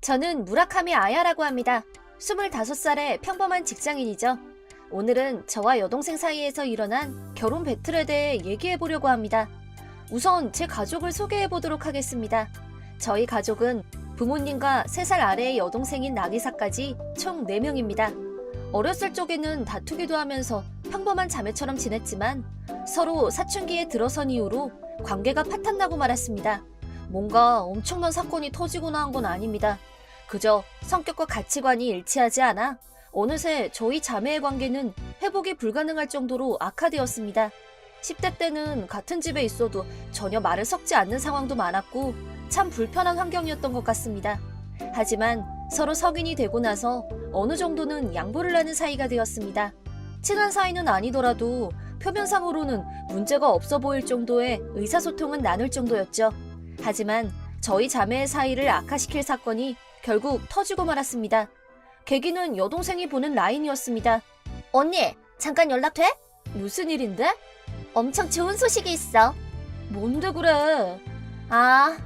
저는 무라카미 아야라고 합니다. 25살의 평범한 직장인이죠. 오늘은 저와 여동생 사이에서 일어난 결혼 배틀에 대해 얘기해보려고 합니다. 우선 제 가족을 소개해보도록 하겠습니다. 저희 가족은 부모님과 3살 아래의 여동생인 나기사까지 총 4명입니다. 어렸을 적에는 다투기도 하면서 평범한 자매처럼 지냈지만 서로 사춘기에 들어선 이후로 관계가 파탄나고 말았습니다. 뭔가 엄청난 사건이 터지거나 한 건 아닙니다. 그저 성격과 가치관이 일치하지 않아 어느새 저희 자매의 관계는 회복이 불가능할 정도로 악화되었습니다. 10대 때는 같은 집에 있어도 전혀 말을 섞지 않는 상황도 많았고 참 불편한 환경이었던 것 같습니다. 하지만 서로 성인이 되고 나서 어느 정도는 양보를 하는 사이가 되었습니다. 친한 사이는 아니더라도 표면상으로는 문제가 없어 보일 정도의 의사소통은 나눌 정도였죠. 하지만 저희 자매의 사이를 악화시킬 사건이 결국 터지고 말았습니다. 계기는 여동생이 보낸 라인이었습니다. 언니, 잠깐 연락 돼? 무슨 일인데? 엄청 좋은 소식이 있어. 뭔데 그래?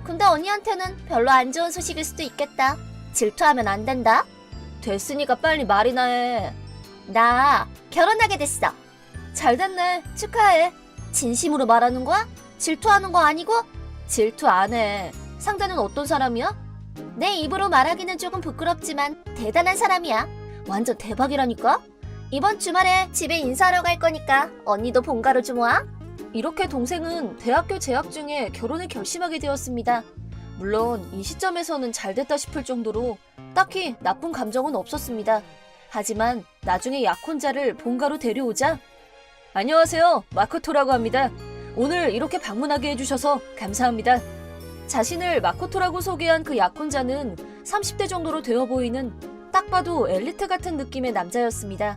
근데 언니한테는 별로 안 좋은 소식일 수도 있겠다. 질투하면 안 된다. 됐으니까 빨리 말이나 해. 나 결혼하게 됐어. 잘 됐네. 축하해. 진심으로 말하는 거야? 질투하는 거 아니고? 질투 안 해. 상대는 어떤 사람이야? 내 입으로 말하기는 조금 부끄럽지만 대단한 사람이야. 완전 대박이라니까? 이번 주말에 집에 인사하러 갈 거니까 언니도 본가로 좀 와. 이렇게 동생은 대학교 재학 중에 결혼을 결심하게 되었습니다. 물론 이 시점에서는 잘 됐다 싶을 정도로 딱히 나쁜 감정은 없었습니다. 하지만 나중에 약혼자를 본가로 데려오자 안녕하세요, 마코토라고 합니다. 오늘 이렇게 방문하게 해주셔서 감사합니다. 자신을 마코토라고 소개한 그 약혼자는 30대 정도로 되어 보이는 딱 봐도 엘리트 같은 느낌의 남자였습니다.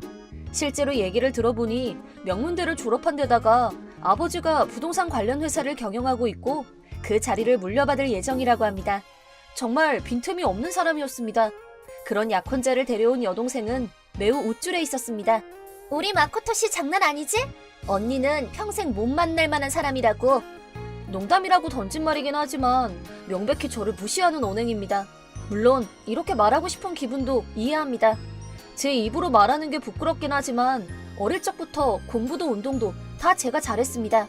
실제로 얘기를 들어보니 명문대를 졸업한 데다가 아버지가 부동산 관련 회사를 경영하고 있고 그 자리를 물려받을 예정이라고 합니다. 정말 빈틈이 없는 사람이었습니다. 그런 약혼자를 데려온 여동생은 매우 우쭐해 있었습니다. 우리 마코토 씨 장난 아니지? 언니는 평생 못 만날 만한 사람이라고. 농담이라고 던진 말이긴 하지만 명백히 저를 무시하는 언행입니다. 물론 이렇게 말하고 싶은 기분도 이해합니다. 제 입으로 말하는 게 부끄럽긴 하지만 어릴 적부터 공부도 운동도 다 제가 잘했습니다.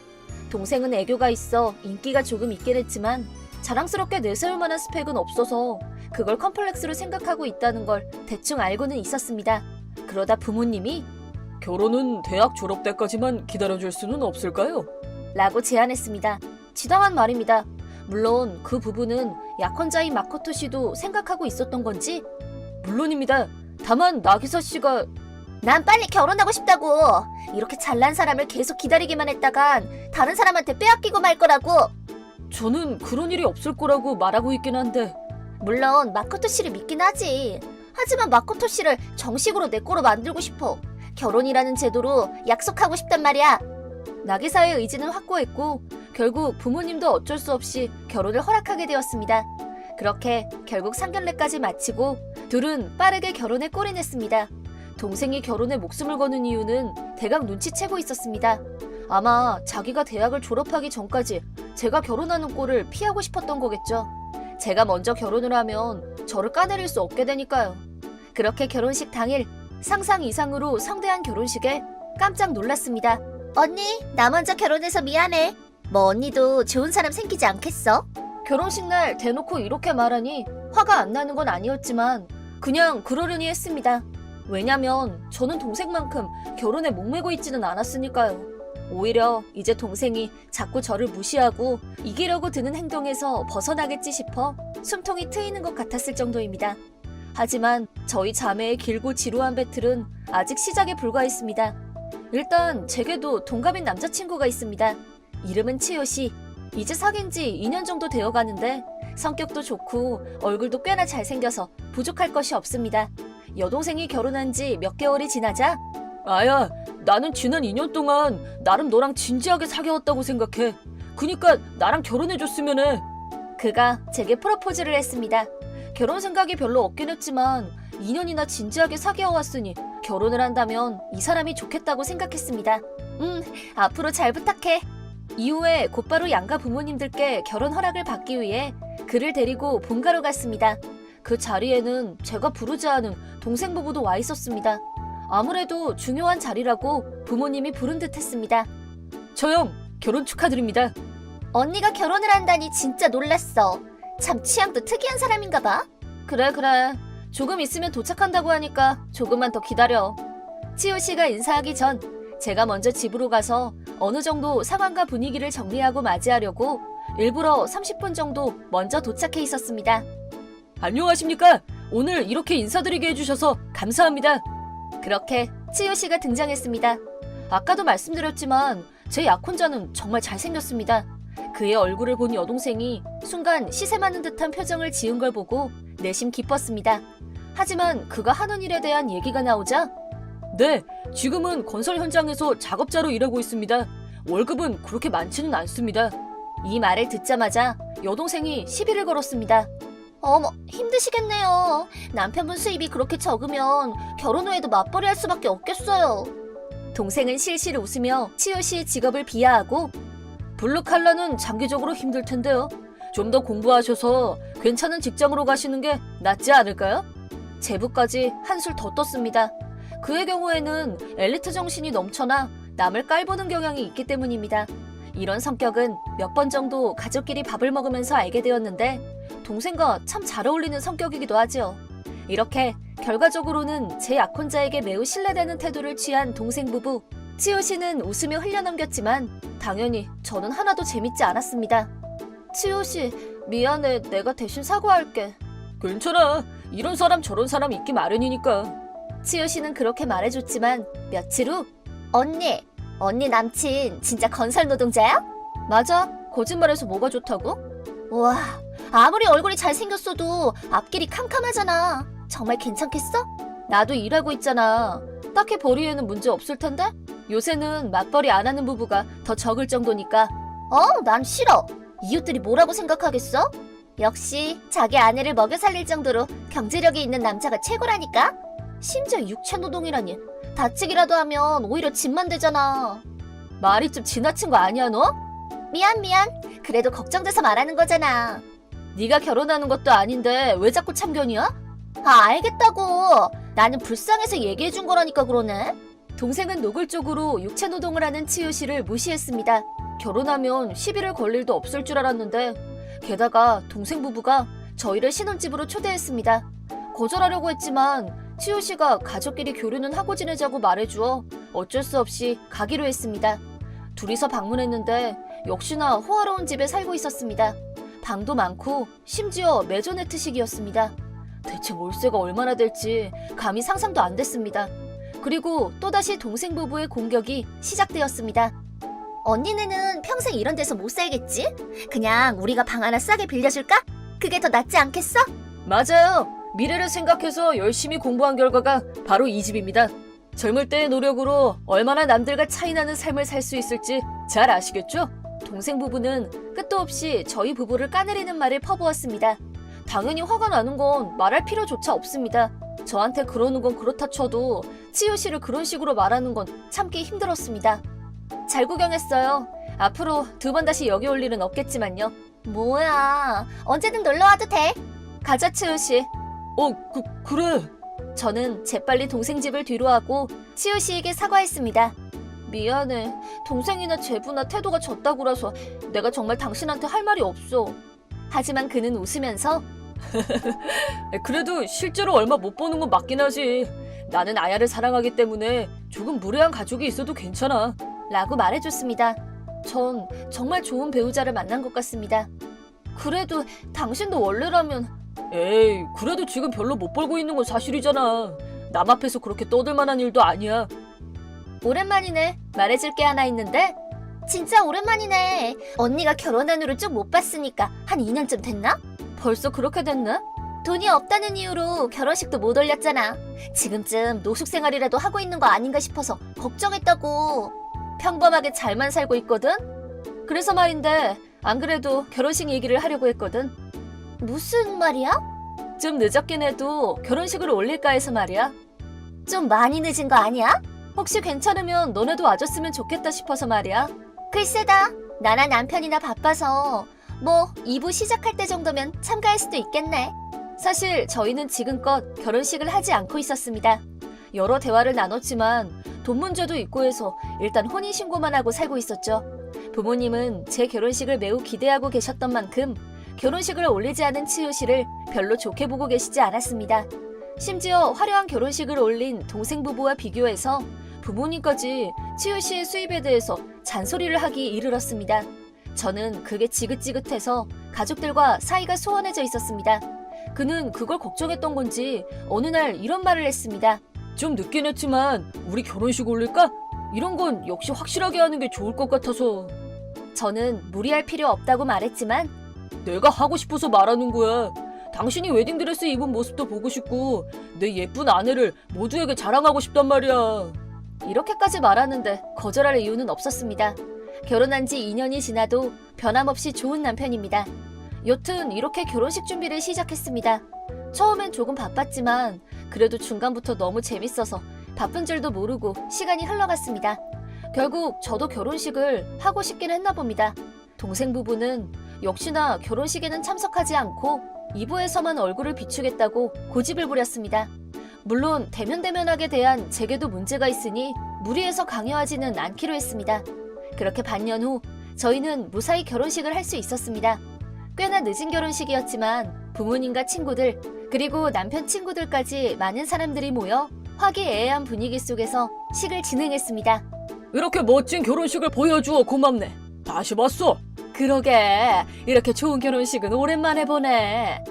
동생은 애교가 있어 인기가 조금 있긴 했지만 자랑스럽게 내세울 만한 스펙은 없어서 그걸 컴플렉스로 생각하고 있다는 걸 대충 알고는 있었습니다. 그러다 부모님이 결혼은 대학 졸업 때까지만 기다려줄 수는 없을까요? 라고 제안했습니다. 지당한 말입니다. 물론 그 부분은 약혼자인 마코토 씨도 생각하고 있었던 건지 물론입니다. 다만 나기사 씨가 난 빨리 결혼하고 싶다고. 이렇게 잘난 사람을 계속 기다리기만 했다간 다른 사람한테 빼앗기고 말 거라고. 저는 그런 일이 없을 거라고 말하고 있긴 한데 물론 마코토 씨를 믿긴 하지. 하지만 마코토 씨를 정식으로 내 거로 만들고 싶어. 결혼이라는 제도로 약속하고 싶단 말이야. 나기사의 의지는 확고했고 결국 부모님도 어쩔 수 없이 결혼을 허락하게 되었습니다. 그렇게 결국 상견례까지 마치고 둘은 빠르게 결혼에 골인했습니다. 동생이 결혼에 목숨을 거는 이유는 대강 눈치채고 있었습니다. 아마 자기가 대학을 졸업하기 전까지 제가 결혼하는 꼴을 피하고 싶었던 거겠죠. 제가 먼저 결혼을 하면 저를 까내릴 수 없게 되니까요. 그렇게 결혼식 당일 상상 이상으로 성대한 결혼식에 깜짝 놀랐습니다. 언니, 나 먼저 결혼해서 미안해. 뭐 언니도 좋은 사람 생기지 않겠어? 결혼식 날 대놓고 이렇게 말하니 화가 안 나는 건 아니었지만 그냥 그러려니 했습니다. 왜냐면 저는 동생만큼 결혼에 목매고 있지는 않았으니까요. 오히려 이제 동생이 자꾸 저를 무시하고 이기려고 드는 행동에서 벗어나겠지 싶어 숨통이 트이는 것 같았을 정도입니다. 하지만 저희 자매의 길고 지루한 배틀은 아직 시작에 불과했습니다. 일단 제게도 동갑인 남자친구가 있습니다. 이름은 치요시. 이제 사귄 지 2년 정도 되어가는데 성격도 좋고 얼굴도 꽤나 잘생겨서 부족할 것이 없습니다. 여동생이 결혼한 지 몇 개월이 지나자 아야, 나는 지난 2년 동안 나름 너랑 진지하게 사귀었다고 생각해. 그니까 나랑 결혼해줬으면 해. 그가 제게 프로포즈를 했습니다. 결혼 생각이 별로 없긴 했지만 2년이나 진지하게 사귀어왔으니 결혼을 한다면 이 사람이 좋겠다고 생각했습니다. 앞으로 잘 부탁해. 이후에 곧바로 양가 부모님들께 결혼 허락을 받기 위해 그를 데리고 본가로 갔습니다. 그 자리에는 제가 부르지 않은 동생 부부도 와 있었습니다. 아무래도 중요한 자리라고 부모님이 부른 듯 했습니다. 저형 결혼 축하드립니다. 언니가 결혼을 한다니 진짜 놀랐어. 참 취향도 특이한 사람인가 봐. 그래. 조금 있으면 도착한다고 하니까 조금만 더 기다려. 치우 씨가 인사하기 전 제가 먼저 집으로 가서 어느 정도 상황과 분위기를 정리하고 맞이하려고 일부러 30분 정도 먼저 도착해 있었습니다. 안녕하십니까? 오늘 이렇게 인사드리게 해주셔서 감사합니다. 그렇게 치우 씨가 등장했습니다. 아까도 말씀드렸지만 제 약혼자는 정말 잘생겼습니다. 그의 얼굴을 본 여동생이 순간 시세 맞는 듯한 표정을 지은 걸 보고 내심 기뻤습니다. 하지만 그가 하는 일에 대한 얘기가 나오자 네, 지금은 건설 현장에서 작업자로 일하고 있습니다. 월급은 그렇게 많지는 않습니다. 이 말을 듣자마자 여동생이 시비를 걸었습니다. 어머, 힘드시겠네요. 남편분 수입이 그렇게 적으면 결혼 후에도 맞벌이 할 수밖에 없겠어요. 동생은 실실 웃으며 치우 씨의 직업을 비하하고 블루칼라는 장기적으로 힘들 텐데요. 좀 더 공부하셔서 괜찮은 직장으로 가시는 게 낫지 않을까요? 제부까지 한술 더 떴습니다. 그의 경우에는 엘리트 정신이 넘쳐나 남을 깔보는 경향이 있기 때문입니다. 이런 성격은 몇 번 정도 가족끼리 밥을 먹으면서 알게 되었는데 동생과 참 잘 어울리는 성격이기도 하죠. 이렇게 결과적으로는 제 약혼자에게 매우 신뢰되는 태도를 취한 동생 부부. 치우 씨는 웃으며 흘려넘겼지만 당연히 저는 하나도 재밌지 않았습니다. 치우 씨, 미안해. 내가 대신 사과할게. 괜찮아. 이런 사람 저런 사람 있기 마련이니까. 치우 씨는 그렇게 말해줬지만 며칠 후 언니 남친 진짜 건설 노동자야? 맞아. 거짓말해서 뭐가 좋다고? 우와, 아무리 얼굴이 잘생겼어도 앞길이 캄캄하잖아. 정말 괜찮겠어? 나도 일하고 있잖아. 딱히 벌이에는 문제 없을 텐데? 요새는 맞벌이 안 하는 부부가 더 적을 정도니까. 난 싫어. 이웃들이 뭐라고 생각하겠어? 역시 자기 아내를 먹여 살릴 정도로 경제력이 있는 남자가 최고라니까? 심지어 육체노동이라니. 다치기라도 하면 오히려 집만 되잖아. 말이 좀 지나친 거 아니야 너? 미안. 그래도 걱정돼서 말하는 거잖아. 네가 결혼하는 것도 아닌데 왜 자꾸 참견이야? 알겠다고. 나는 불쌍해서 얘기해준 거라니까 그러네. 동생은 노골적으로 육체노동을 하는 치유 씨를 무시했습니다. 결혼하면 시비를 걸 일도 없을 줄 알았는데 게다가 동생 부부가 저희를 신혼집으로 초대했습니다. 거절하려고 했지만 치우 씨가 가족끼리 교류는 하고 지내자고 말해주어 어쩔 수 없이 가기로 했습니다. 둘이서 방문했는데 역시나 호화로운 집에 살고 있었습니다. 방도 많고 심지어 메조네트식이었습니다. 대체 월세가 얼마나 될지 감히 상상도 안 됐습니다. 그리고 또다시 동생 부부의 공격이 시작되었습니다. 언니네는 평생 이런 데서 못 살겠지? 그냥 우리가 방 하나 싸게 빌려줄까? 그게 더 낫지 않겠어? 맞아요. 미래를 생각해서 열심히 공부한 결과가 바로 이 집입니다. 젊을 때의 노력으로 얼마나 남들과 차이나는 삶을 살 수 있을지 잘 아시겠죠? 동생 부부는 끝도 없이 저희 부부를 까내리는 말을 퍼부었습니다. 당연히 화가 나는 건 말할 필요조차 없습니다. 저한테 그러는 건 그렇다 쳐도 치유 씨를 그런 식으로 말하는 건 참기 힘들었습니다. 잘 구경했어요. 앞으로 2번 다시 여기 올 일은 없겠지만요. 뭐야, 언제든 놀러와도 돼. 가자, 치유 씨. 그래. 저는 재빨리 동생 집을 뒤로하고 치유 씨에게 사과했습니다. 미안해. 동생이나 제부나 태도가 졌다고라서 내가 정말 당신한테 할 말이 없어. 하지만 그는 웃으면서 그래도 실제로 얼마 못 버는 건 맞긴 하지. 나는 아야를 사랑하기 때문에 조금 무례한 가족이 있어도 괜찮아. 라고 말해줬습니다. 전 정말 좋은 배우자를 만난 것 같습니다. 그래도 당신도 원래라면 에이, 그래도 지금 별로 못 벌고 있는 건 사실이잖아. 남 앞에서 그렇게 떠들 만한 일도 아니야. 오랜만이네. 말해줄 게 하나 있는데 진짜 오랜만이네. 언니가 결혼한 후로 쭉 못 봤으니까 한 2년쯤 됐나? 벌써 그렇게 됐나? 돈이 없다는 이유로 결혼식도 못 올렸잖아. 지금쯤 노숙 생활이라도 하고 있는 거 아닌가 싶어서 걱정했다고. 평범하게 잘만 살고 있거든? 그래서 말인데 안 그래도 결혼식 얘기를 하려고 했거든. 무슨 말이야? 좀 늦었긴 해도 결혼식을 올릴까 해서 말이야. 좀 많이 늦은 거 아니야? 혹시 괜찮으면 너네도 와줬으면 좋겠다 싶어서 말이야. 글쎄다. 나나 남편이나 바빠서 뭐 2부 시작할 때 정도면 참가할 수도 있겠네. 사실 저희는 지금껏 결혼식을 하지 않고 있었습니다. 여러 대화를 나눴지만 돈 문제도 있고 해서 일단 혼인신고만 하고 살고 있었죠. 부모님은 제 결혼식을 매우 기대하고 계셨던 만큼 결혼식을 올리지 않은 치유 씨를 별로 좋게 보고 계시지 않았습니다. 심지어 화려한 결혼식을 올린 동생 부부와 비교해서 부모님까지 치유 씨의 수입에 대해서 잔소리를 하기 이르렀습니다. 저는 그게 지긋지긋해서 가족들과 사이가 소원해져 있었습니다. 그는 그걸 걱정했던 건지 어느 날 이런 말을 했습니다. 좀 늦긴 했지만 우리 결혼식 올릴까? 이런 건 역시 확실하게 하는 게 좋을 것 같아서. 저는 무리할 필요 없다고 말했지만 내가 하고 싶어서 말하는 거야. 당신이 웨딩드레스 입은 모습도 보고 싶고 내 예쁜 아내를 모두에게 자랑하고 싶단 말이야. 이렇게까지 말하는데 거절할 이유는 없었습니다. 결혼한 지 2년이 지나도 변함없이 좋은 남편입니다. 여튼 이렇게 결혼식 준비를 시작했습니다. 처음엔 조금 바빴지만 그래도 중간부터 너무 재밌어서 바쁜 줄도 모르고 시간이 흘러갔습니다. 결국 저도 결혼식을 하고 싶긴 했나 봅니다. 동생 부부는 역시나 결혼식에는 참석하지 않고 2부에서만 얼굴을 비추겠다고 고집을 부렸습니다. 물론 대면대면하게 대한 제게도 문제가 있으니 무리해서 강요하지는 않기로 했습니다. 그렇게 반년 후 저희는 무사히 결혼식을 할 수 있었습니다. 꽤나 늦은 결혼식이었지만 부모님과 친구들 그리고 남편 친구들까지 많은 사람들이 모여 화기애애한 분위기 속에서 식을 진행했습니다. 이렇게 멋진 결혼식을 보여주어 고맙네. 다시 봤어. 그러게 이렇게 좋은 결혼식은 오랜만에 보네.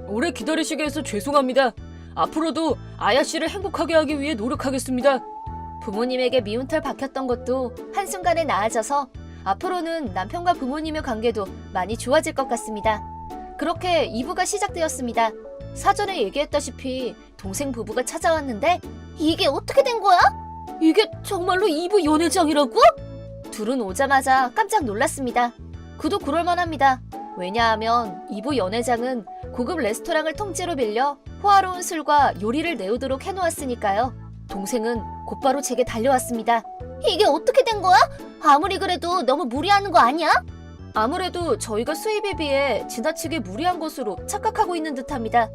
오래 기다리시게 해서 죄송합니다. 앞으로도 아야 씨를 행복하게 하기 위해 노력하겠습니다. 부모님에게 미운털 박혔던 것도 한순간에 나아져서 앞으로는 남편과 부모님의 관계도 많이 좋아질 것 같습니다. 그렇게 2부가 시작되었습니다. 사전에 얘기했다시피 동생 부부가 찾아왔는데 이게 어떻게 된 거야? 이게 정말로 2부 연회장이라고? 둘은 오자마자 깜짝 놀랐습니다. 그도 그럴만합니다. 왜냐하면 2부 연회장은 고급 레스토랑을 통째로 빌려 호화로운 술과 요리를 내오도록 해놓았으니까요. 동생은 곧바로 제게 달려왔습니다. 이게 어떻게 된 거야? 아무리 그래도 너무 무리하는 거 아니야? 아무래도 저희가 수입에 비해 지나치게 무리한 것으로 착각하고 있는 듯합니다.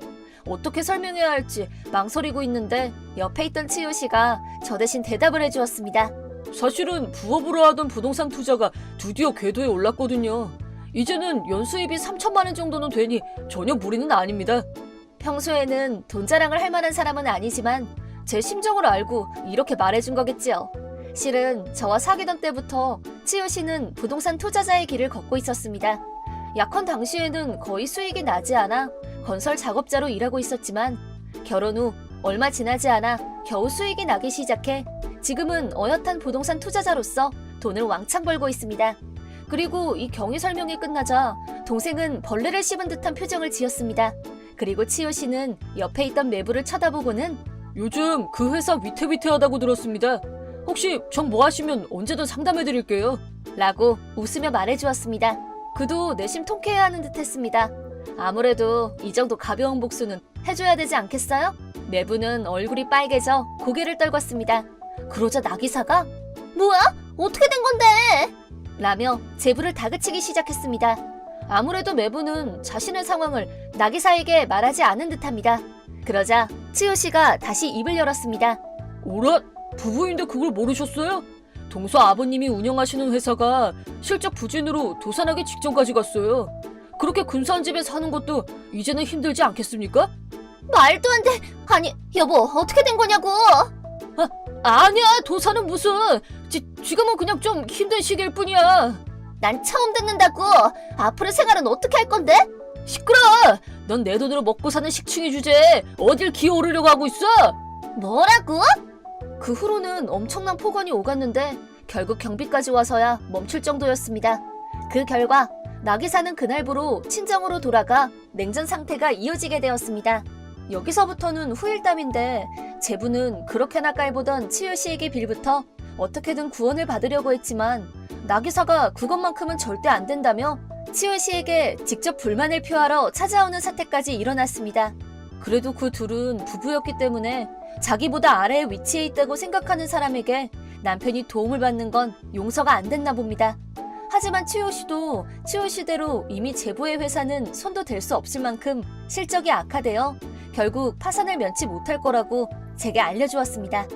어떻게 설명해야 할지 망설이고 있는데 옆에 있던 치유 씨가 저 대신 대답을 해주었습니다. 사실은 부업으로 하던 부동산 투자가 드디어 궤도에 올랐거든요. 이제는 연수입이 3천만 원 정도는 되니 전혀 무리는 아닙니다. 평소에는 돈 자랑을 할 만한 사람은 아니지만 제 심정을 알고 이렇게 말해준 거겠지요. 실은 저와 사귀던 때부터 치유 씨는 부동산 투자자의 길을 걷고 있었습니다. 약혼 당시에는 거의 수익이 나지 않아 건설 작업자로 일하고 있었지만 결혼 후 얼마 지나지 않아 겨우 수익이 나기 시작해 지금은 어엿한 부동산 투자자로서 돈을 왕창 벌고 있습니다. 그리고 이 경위 설명이 끝나자 동생은 벌레를 씹은 듯한 표정을 지었습니다. 그리고 치유 씨는 옆에 있던 매부를 쳐다보고는 요즘 그 회사 위태위태하다고 들었습니다. 혹시 정 뭐 하시면 언제든 상담해드릴게요. 라고 웃으며 말해주었습니다. 그도 내심 통쾌해야 하는 듯 했습니다. 아무래도 이 정도 가벼운 복수는 해줘야 되지 않겠어요? 매부는 얼굴이 빨개져 고개를 떨궜습니다. 그러자 나기사가 뭐야? 어떻게 된 건데? 라며 제부를 다그치기 시작했습니다. 아무래도 매부는 자신의 상황을 나기사에게 말하지 않은 듯합니다. 그러자 치유 씨가 다시 입을 열었습니다. 오라? 부부인데 그걸 모르셨어요? 동서 아버님이 운영하시는 회사가 실적 부진으로 도산하기 직전까지 갔어요. 그렇게 근사한 집에 사는 것도 이제는 힘들지 않겠습니까? 말도 안 돼. 아니, 여보, 어떻게 된 거냐고. 아니야, 도산은 무슨. 지금은 그냥 좀 힘든 시기일 뿐이야. 난 처음 듣는다고. 앞으로 생활은 어떻게 할 건데? 시끄러! 넌 내 돈으로 먹고 사는 식충이 주제에 어딜 기어오르려고 하고 있어? 뭐라고? 그 후로는 엄청난 폭언이 오갔는데 결국 경비까지 와서야 멈출 정도였습니다. 그 결과 나기사는 그날부로 친정으로 돌아가 냉전 상태가 이어지게 되었습니다. 여기서부터는 후일담인데 제부는 그렇게나 깔보던 치유 씨에게 빌부터 어떻게든 구원을 받으려고 했지만 나기사가 그것만큼은 절대 안 된다며 치유 씨에게 직접 불만을 표하러 찾아오는 사태까지 일어났습니다. 그래도 그 둘은 부부였기 때문에 자기보다 아래에 위치해 있다고 생각하는 사람에게 남편이 도움을 받는 건 용서가 안 됐나 봅니다. 하지만 치오 씨대로 이미 제보의 회사는 손도 댈 수 없을 만큼 실적이 악화되어 결국 파산을 면치 못할 거라고 제게 알려주었습니다.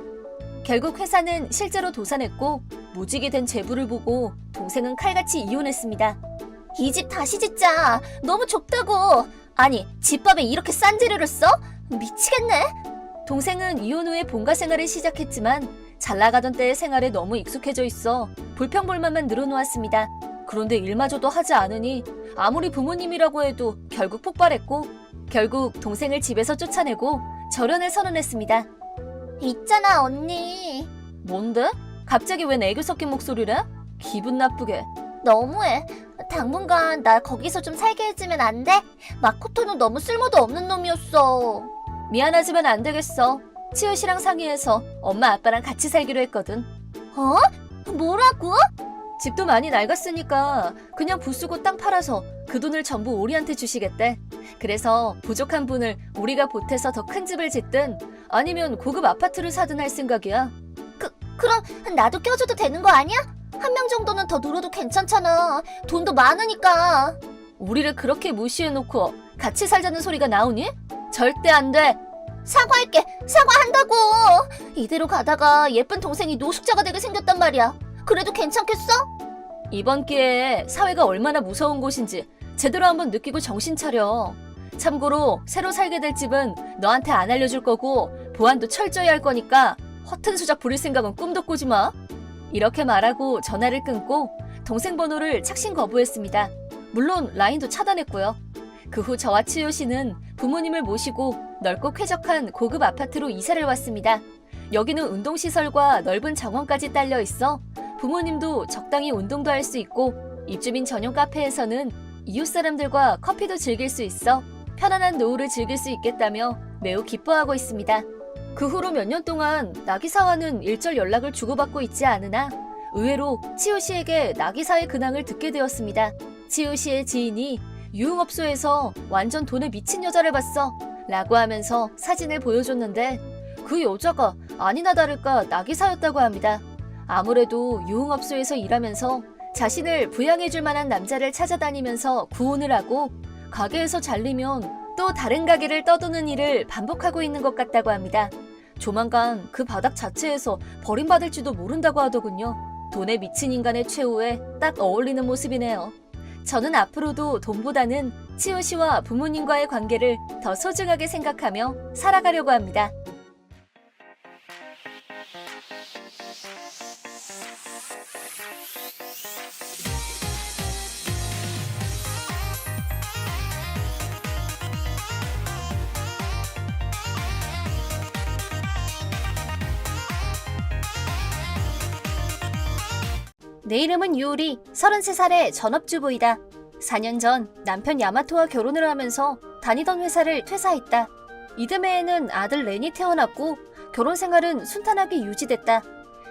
결국 회사는 실제로 도산했고 무직이 된 제부를 보고 동생은 칼같이 이혼했습니다. 이 집 다시 짓자. 너무 좁다고. 아니, 집밥에 이렇게 싼 재료를 써? 미치겠네. 동생은 이혼 후에 본가 생활을 시작했지만 잘 나가던 때의 생활에 너무 익숙해져 있어 불평불만만 늘어놓았습니다. 그런데 일마저도 하지 않으니 아무리 부모님이라고 해도 결국 폭발했고 결국 동생을 집에서 쫓아내고 절연을 선언했습니다. 있잖아, 언니. 뭔데? 갑자기 웬 애교 섞인 목소리래? 기분 나쁘게. 너무해. 당분간 나 거기서 좀 살게 해주면 안 돼? 마코토는 너무 쓸모도 없는 놈이었어. 미안하지만 안 되겠어. 치우 씨랑 상의해서 엄마 아빠랑 같이 살기로 했거든. 어? 뭐라고? 집도 많이 낡았으니까 그냥 부수고 땅 팔아서 그 돈을 전부 우리한테 주시겠대. 그래서 부족한 분을 우리가 보태서 더 큰 집을 짓든 아니면 고급 아파트를 사든 할 생각이야. 그럼 나도 껴줘도 되는 거 아니야? 한 명 정도는 더 늘어도 괜찮잖아. 돈도 많으니까. 우리를 그렇게 무시해놓고 같이 살자는 소리가 나오니? 절대 안 돼. 사과할게. 사과한다고. 이대로 가다가 예쁜 동생이 노숙자가 되게 생겼단 말이야. 그래도 괜찮겠어? 이번 기회에 사회가 얼마나 무서운 곳인지 제대로 한번 느끼고 정신 차려. 참고로 새로 살게 될 집은 너한테 안 알려줄 거고 보안도 철저히 할 거니까 허튼 수작 부릴 생각은 꿈도 꾸지 마. 이렇게 말하고 전화를 끊고 동생 번호를 착신 거부했습니다. 물론 라인도 차단했고요. 그 후 저와 치요 씨는 부모님을 모시고 넓고 쾌적한 고급 아파트로 이사를 왔습니다. 여기는 운동시설과 넓은 정원까지 딸려 있어 부모님도 적당히 운동도 할 수 있고 입주민 전용 카페에서는 이웃 사람들과 커피도 즐길 수 있어 편안한 노후를 즐길 수 있겠다며 매우 기뻐하고 있습니다. 그 후로 몇 년 동안 나기사와는 일절 연락을 주고받고 있지 않으나 의외로 치우 씨에게 나기사의 근황을 듣게 되었습니다. 치우 씨의 지인이 유흥업소에서 완전 돈에 미친 여자를 봤어 라고 하면서 사진을 보여줬는데 그 여자가 아니나 다를까 나기사였다고 합니다. 아무래도 유흥업소에서 일하면서 자신을 부양해줄 만한 남자를 찾아다니면서 구혼을 하고 가게에서 잘리면 또 다른 가게를 떠도는 일을 반복하고 있는 것 같다고 합니다. 조만간 그 바닥 자체에서 버림받을지도 모른다고 하더군요. 돈에 미친 인간의 최후에 딱 어울리는 모습이네요. 저는 앞으로도 돈보다는 치오 씨와 부모님과의 관계를 더 소중하게 생각하며 살아가려고 합니다. 내 이름은 유우리, 33살의 전업주부이다. 4년 전 남편 야마토와 결혼을 하면서 다니던 회사를 퇴사했다. 이듬해에는 아들 렌이 태어났고 결혼 생활은 순탄하게 유지됐다.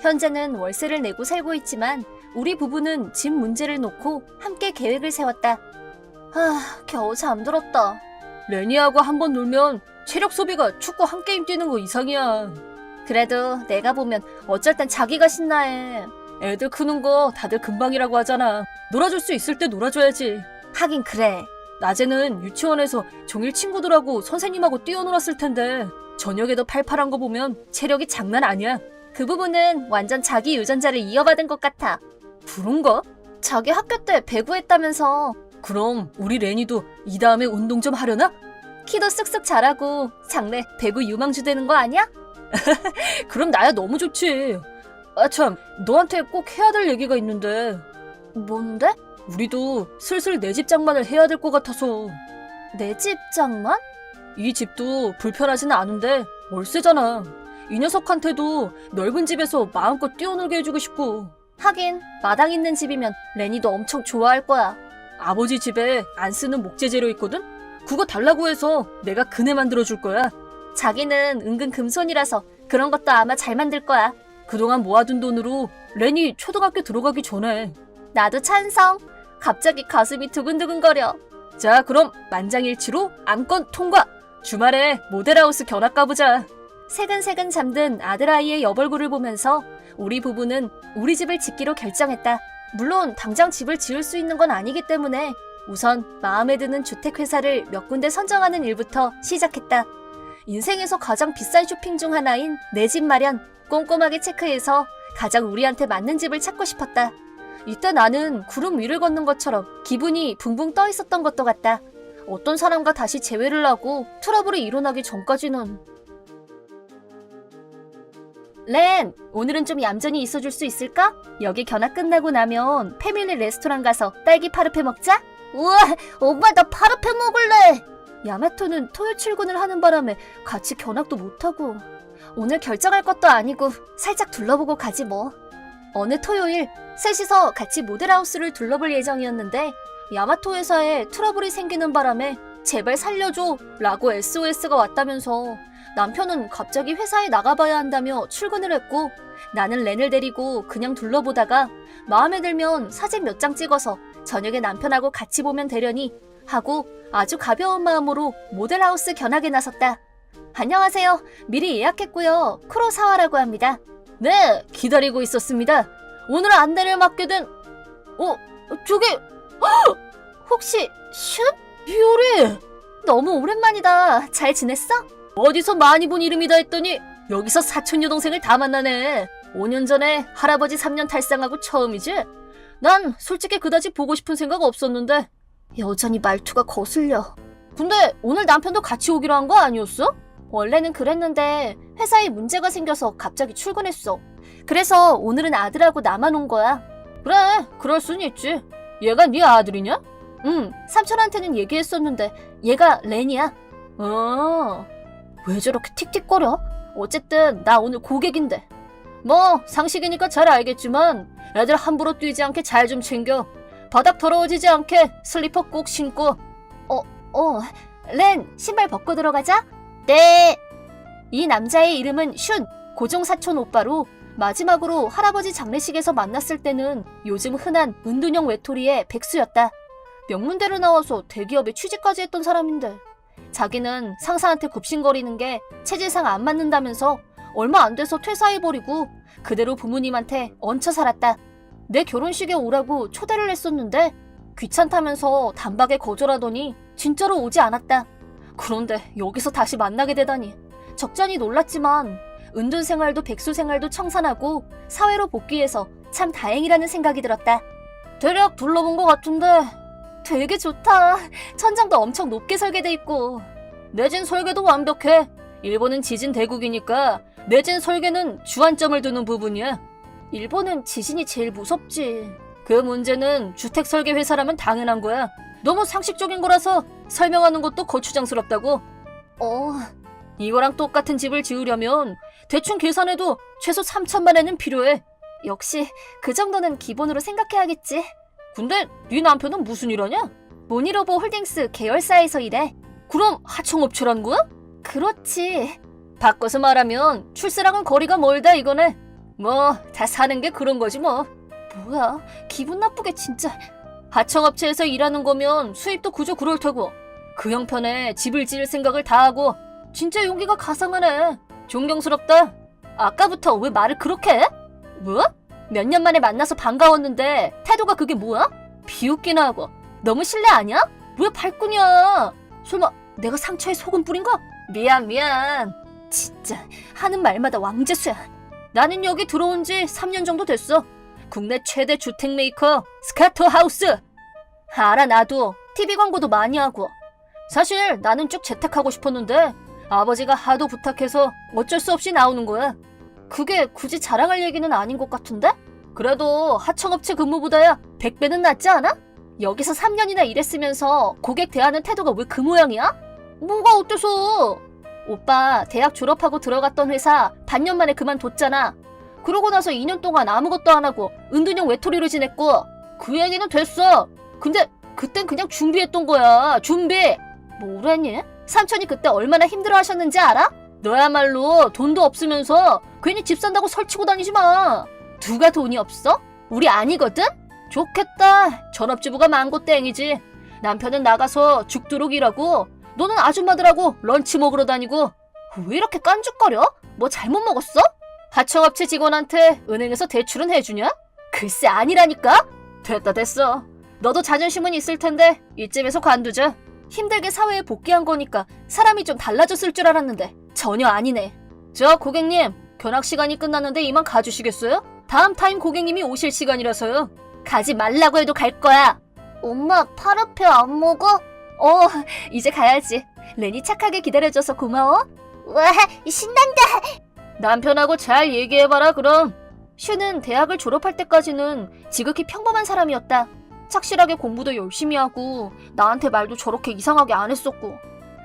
현재는 월세를 내고 살고 있지만 우리 부부는 집 문제를 놓고 함께 계획을 세웠다. 겨우 잠들었다. 레니하고 한번 놀면 체력 소비가 축구 한 게임 뛰는 거 이상이야. 그래도 내가 보면 어쩔 땐 자기가 신나해. 애들 크는 거 다들 금방이라고 하잖아. 놀아줄 수 있을 때 놀아줘야지. 하긴 그래. 낮에는 유치원에서 종일 친구들하고 선생님하고 뛰어놀았을 텐데 저녁에도 팔팔한 거 보면 체력이 장난 아니야. 그 부분은 완전 자기 유전자를 이어받은 것 같아. 그런가? 자기 학교 때 배구했다면서. 그럼 우리 레니도 이 다음에 운동 좀 하려나? 키도 쓱쓱 자라고 장래 배구 유망주 되는 거 아니야? 그럼 나야 너무 좋지. 참, 너한테 꼭 해야 될 얘기가 있는데. 뭔데? 우리도 슬슬 내 집 장만을 해야 될 것 같아서. 내 집 장만? 이 집도 불편하진 않은데 월세잖아. 이 녀석한테도 넓은 집에서 마음껏 뛰어놀게 해주고 싶고. 하긴 마당 있는 집이면 레니도 엄청 좋아할 거야. 아버지 집에 안 쓰는 목재 재료 있거든? 그거 달라고 해서 내가 그네 만들어줄 거야. 자기는 은근 금손이라서 그런 것도 아마 잘 만들 거야. 그동안 모아둔 돈으로 레니 초등학교 들어가기 전에. 나도 찬성. 갑자기 가슴이 두근두근거려. 자, 그럼 만장일치로 안건 통과. 주말에 모델하우스 견학 가보자. 새근새근 잠든 아들아이의 여벌구를 보면서 우리 부부는 우리 집을 짓기로 결정했다. 물론 당장 집을 지을 수 있는 건 아니기 때문에 우선 마음에 드는 주택회사를 몇 군데 선정하는 일부터 시작했다. 인생에서 가장 비싼 쇼핑 중 하나인 내 집 마련 꼼꼼하게 체크해서 가장 우리한테 맞는 집을 찾고 싶었다. 이때 나는 구름 위를 걷는 것처럼 기분이 붕붕 떠 있었던 것도 같다. 어떤 사람과 다시 재회를 하고 트러블이 일어나기 전까지는. 렌, 오늘은 좀 얌전히 있어줄 수 있을까? 여기 견학 끝나고 나면 패밀리 레스토랑 가서 딸기 파르페 먹자? 우와, 엄마 나 파르페 먹을래. 야마토는 토요 출근을 하는 바람에 같이 견학도 못하고 오늘 결정할 것도 아니고 살짝 둘러보고 가지 뭐. 어느 토요일 셋이서 같이 모델하우스를 둘러볼 예정이었는데 야마토 회사에 트러블이 생기는 바람에 제발 살려줘 라고 SOS가 왔다면서 남편은 갑자기 회사에 나가봐야 한다며 출근을 했고 나는 렌을 데리고 그냥 둘러보다가 마음에 들면 사진 몇 장 찍어서 저녁에 남편하고 같이 보면 되려니 하고 아주 가벼운 마음으로 모델하우스 견학에 나섰다. 안녕하세요. 미리 예약했고요. 쿠로사와라고 합니다. 네, 기다리고 있었습니다. 오늘 안내를 맡게 된 저게 혹시 슌? 유리! 너무 오랜만이다. 잘 지냈어? 어디서 많이 본 이름이다 했더니 여기서 사촌 여동생을 다 만나네. 5년 전에 할아버지 3년 탈상하고 처음이지? 난 솔직히 그다지 보고 싶은 생각 없었는데 여전히 말투가 거슬려. 근데 오늘 남편도 같이 오기로 한 거 아니었어? 원래는 그랬는데 회사에 문제가 생겨서 갑자기 출근했어. 그래서 오늘은 아들하고 나만 온 거야. 그래, 그럴 순 있지. 얘가 네 아들이냐? 응, 삼촌한테는 얘기했었는데 얘가 렌이야. 왜 저렇게 틱틱거려? 어쨌든 나 오늘 고객인데. 뭐 상식이니까 잘 알겠지만 애들 함부로 뛰지 않게 잘 좀 챙겨. 바닥 더러워지지 않게 슬리퍼 꼭 신고. 렌, 신발 벗고 들어가자. 네. 이 남자의 이름은 슌, 고종사촌 오빠로 마지막으로 할아버지 장례식에서 만났을 때는 요즘 흔한 은둔형 외톨이의 백수였다. 명문대를 나와서 대기업에 취직까지 했던 사람인데 자기는 상사한테 굽신거리는 게 체질상 안 맞는다면서 얼마 안 돼서 퇴사해버리고 그대로 부모님한테 얹혀 살았다. 내 결혼식에 오라고 초대를 했었는데 귀찮다면서 단박에 거절하더니 진짜로 오지 않았다. 그런데 여기서 다시 만나게 되다니 적잖이 놀랐지만 은둔 생활도 백수 생활도 청산하고 사회로 복귀해서 참 다행이라는 생각이 들었다. 대략 둘러본 것 같은데 되게 좋다. 천장도 엄청 높게 설계돼 있고 내진 설계도 완벽해. 일본은 지진 대국이니까 내진 설계는 주안점을 두는 부분이야. 일본은 지진이 제일 무섭지. 그 문제는 주택 설계 회사라면 당연한 거야. 너무 상식적인 거라서 설명하는 것도 거추장스럽다고. 이거랑 똑같은 집을 지으려면 대충 계산해도 최소 3천만 엔은 필요해. 역시 그 정도는 기본으로 생각해야겠지. 근데 네 남편은 무슨 일 하냐? 모니로보 홀딩스 계열사에서 일해. 그럼 하청업체란 거야? 그렇지. 바꿔서 말하면 출세랑은 거리가 멀다 이거네. 뭐 다 사는 게 그런 거지 뭐. 뭐야, 기분 나쁘게 진짜. 하청업체에서 일하는 거면 수입도 그저 그럴 테고 그 형편에 집을 지을 생각을 다 하고 진짜 용기가 가상하네. 존경스럽다. 아까부터 왜 말을 그렇게 해? 뭐? 몇 년 만에 만나서 반가웠는데 태도가 그게 뭐야? 비웃기나 하고. 너무 실례 아니야? 왜 발꾼이야? 설마 내가 상처에 소금 뿌린 거? 미안. 진짜 하는 말마다 왕재수야. 나는 여기 들어온 지 3년 정도 됐어. 국내 최대 주택 메이커 스카터 하우스. 알아, 나도 TV 광고도 많이 하고. 사실 나는 쭉 재택하고 싶었는데 아버지가 하도 부탁해서 어쩔 수 없이 나오는 거야. 그게 굳이 자랑할 얘기는 아닌 것 같은데? 그래도 하청업체 근무보다야 100배는 낫지 않아? 여기서 3년이나 일했으면서 고객 대하는 태도가 왜 그 모양이야? 뭐가 어때서? 오빠 대학 졸업하고 들어갔던 회사 반년 만에 그만뒀잖아. 그러고 나서 2년 동안 아무것도 안 하고 은둔형 외톨이로 지냈고. 그 얘기는 됐어. 근데 그땐 그냥 준비했던 거야. 준비. 뭐랬니? 삼촌이 그때 얼마나 힘들어 하셨는지 알아? 너야말로 돈도 없으면서 괜히 집 산다고 설치고 다니지 마. 누가 돈이 없어? 우리 아니거든? 좋겠다. 전업주부가 많고 땡이지. 남편은 나가서 죽도록 일하고 너는 아줌마들하고 런치 먹으러 다니고. 왜 이렇게 깐죽거려? 뭐 잘못 먹었어? 하청업체 직원한테 은행에서 대출은 해주냐? 글쎄 아니라니까? 됐다 됐어. 너도 자존심은 있을 텐데 이쯤에서 관두자. 힘들게 사회에 복귀한 거니까 사람이 좀 달라졌을 줄 알았는데 전혀 아니네. 저 고객님, 견학 시간이 끝났는데 이만 가주시겠어요? 다음 타임 고객님이 오실 시간이라서요. 가지 말라고 해도 갈 거야. 엄마, 파르페 안 먹어? 이제 가야지. 렌이 착하게 기다려줘서 고마워. 와, 신난다. 남편하고 잘 얘기해봐라 그럼. 슈는 대학을 졸업할 때까지는 지극히 평범한 사람이었다. 착실하게 공부도 열심히 하고 나한테 말도 저렇게 이상하게 안 했었고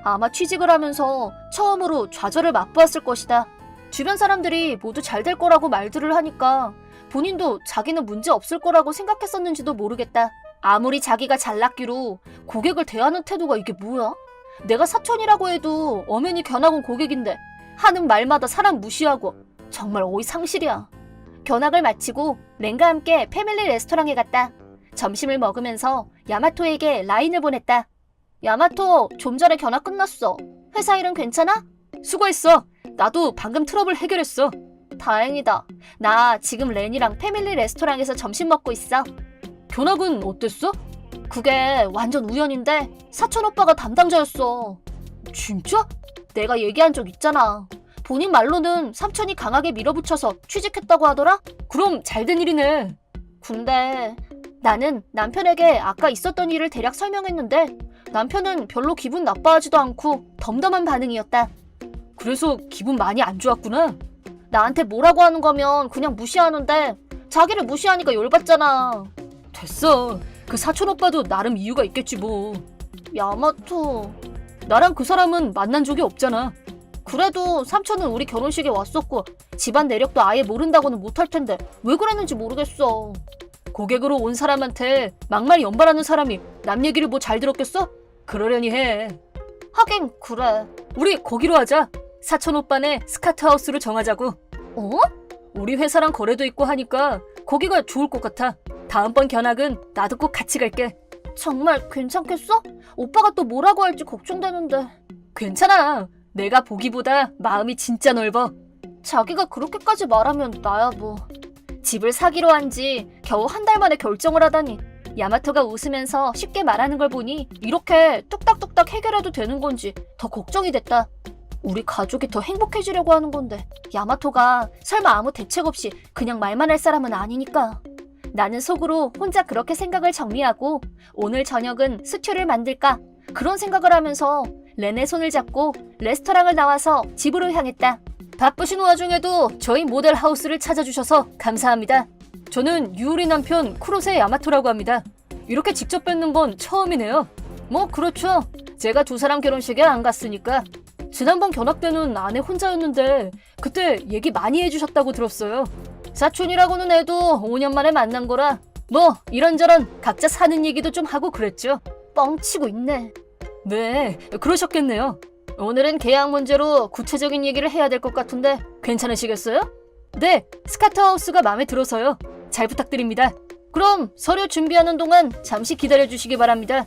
아마 취직을 하면서 처음으로 좌절을 맛보았을 것이다. 주변 사람들이 모두 잘 될 거라고 말들을 하니까 본인도 자기는 문제 없을 거라고 생각했었는지도 모르겠다. 아무리 자기가 잘났기로 고객을 대하는 태도가 이게 뭐야? 내가 사촌이라고 해도 엄연히 견학 온 고객인데 하는 말마다 사람 무시하고 정말 어이상실이야. 견학을 마치고 렌과 함께 패밀리 레스토랑에 갔다. 점심을 먹으면서 야마토에게 라인을 보냈다. 야마토, 좀 전에 견학 끝났어. 회사 일은 괜찮아? 수고했어. 나도 방금 트러블 해결했어. 다행이다. 나 지금 렌이랑 패밀리 레스토랑에서 점심 먹고 있어. 견학은 어땠어? 그게 완전 우연인데 사촌 오빠가 담당자였어. 진짜? 내가 얘기한 적 있잖아. 본인 말로는 삼촌이 강하게 밀어붙여서 취직했다고 하더라? 그럼 잘된 일이네. 근데 나는 남편에게 아까 있었던 일을 대략 설명했는데 남편은 별로 기분 나빠하지도 않고 덤덤한 반응이었다. 그래서 기분 많이 안 좋았구나. 나한테 뭐라고 하는 거면 그냥 무시하는데 자기를 무시하니까 열받잖아. 됐어. 그 사촌 오빠도 나름 이유가 있겠지 뭐. 야마토, 나랑 그 사람은 만난 적이 없잖아. 그래도 삼촌은 우리 결혼식에 왔었고 집안 내력도 아예 모른다고는 못할 텐데 왜 그랬는지 모르겠어. 고객으로 온 사람한테 막말 연발하는 사람이 남 얘기를 뭐 잘 들었겠어? 그러려니 해. 하긴 그래. 우리 거기로 하자. 사촌 오빠네 스카트하우스로 정하자고. 우리 회사랑 거래도 있고 하니까 거기가 좋을 것 같아. 다음번 견학은 나도 꼭 같이 갈게. 정말 괜찮겠어? 오빠가 또 뭐라고 할지 걱정되는데. 괜찮아. 내가 보기보다 마음이 진짜 넓어. 자기가 그렇게까지 말하면 나야 뭐. 집을 사기로 한 지 겨우 한 달 만에 결정을 하다니. 야마토가 웃으면서 쉽게 말하는 걸 보니 이렇게 뚝딱뚝딱 해결해도 되는 건지 더 걱정이 됐다. 우리 가족이 더 행복해지려고 하는 건데 야마토가 설마 아무 대책 없이 그냥 말만 할 사람은 아니니까. 나는 속으로 혼자 그렇게 생각을 정리하고 오늘 저녁은 스튜를 만들까 그런 생각을 하면서 렌의 손을 잡고 레스토랑을 나와서 집으로 향했다. 바쁘신 와중에도 저희 모델 하우스를 찾아주셔서 감사합니다. 저는 유우리 남편 쿠로세 야마토라고 합니다. 이렇게 직접 뵙는 건 처음이네요. 뭐 그렇죠. 제가 두 사람 결혼식에 안 갔으니까. 지난번 견학 때는 아내 혼자였는데 그때 얘기 많이 해주셨다고 들었어요. 사촌이라고는 해도 5년 만에 만난 거라 뭐 이런저런 각자 사는 얘기도 좀 하고 그랬죠. 뻥치고 있네. 네, 그러셨겠네요. 오늘은 계약 문제로 구체적인 얘기를 해야 될 것 같은데 괜찮으시겠어요? 네, 스카트하우스가 마음에 들어서요. 잘 부탁드립니다. 그럼 서류 준비하는 동안 잠시 기다려주시기 바랍니다.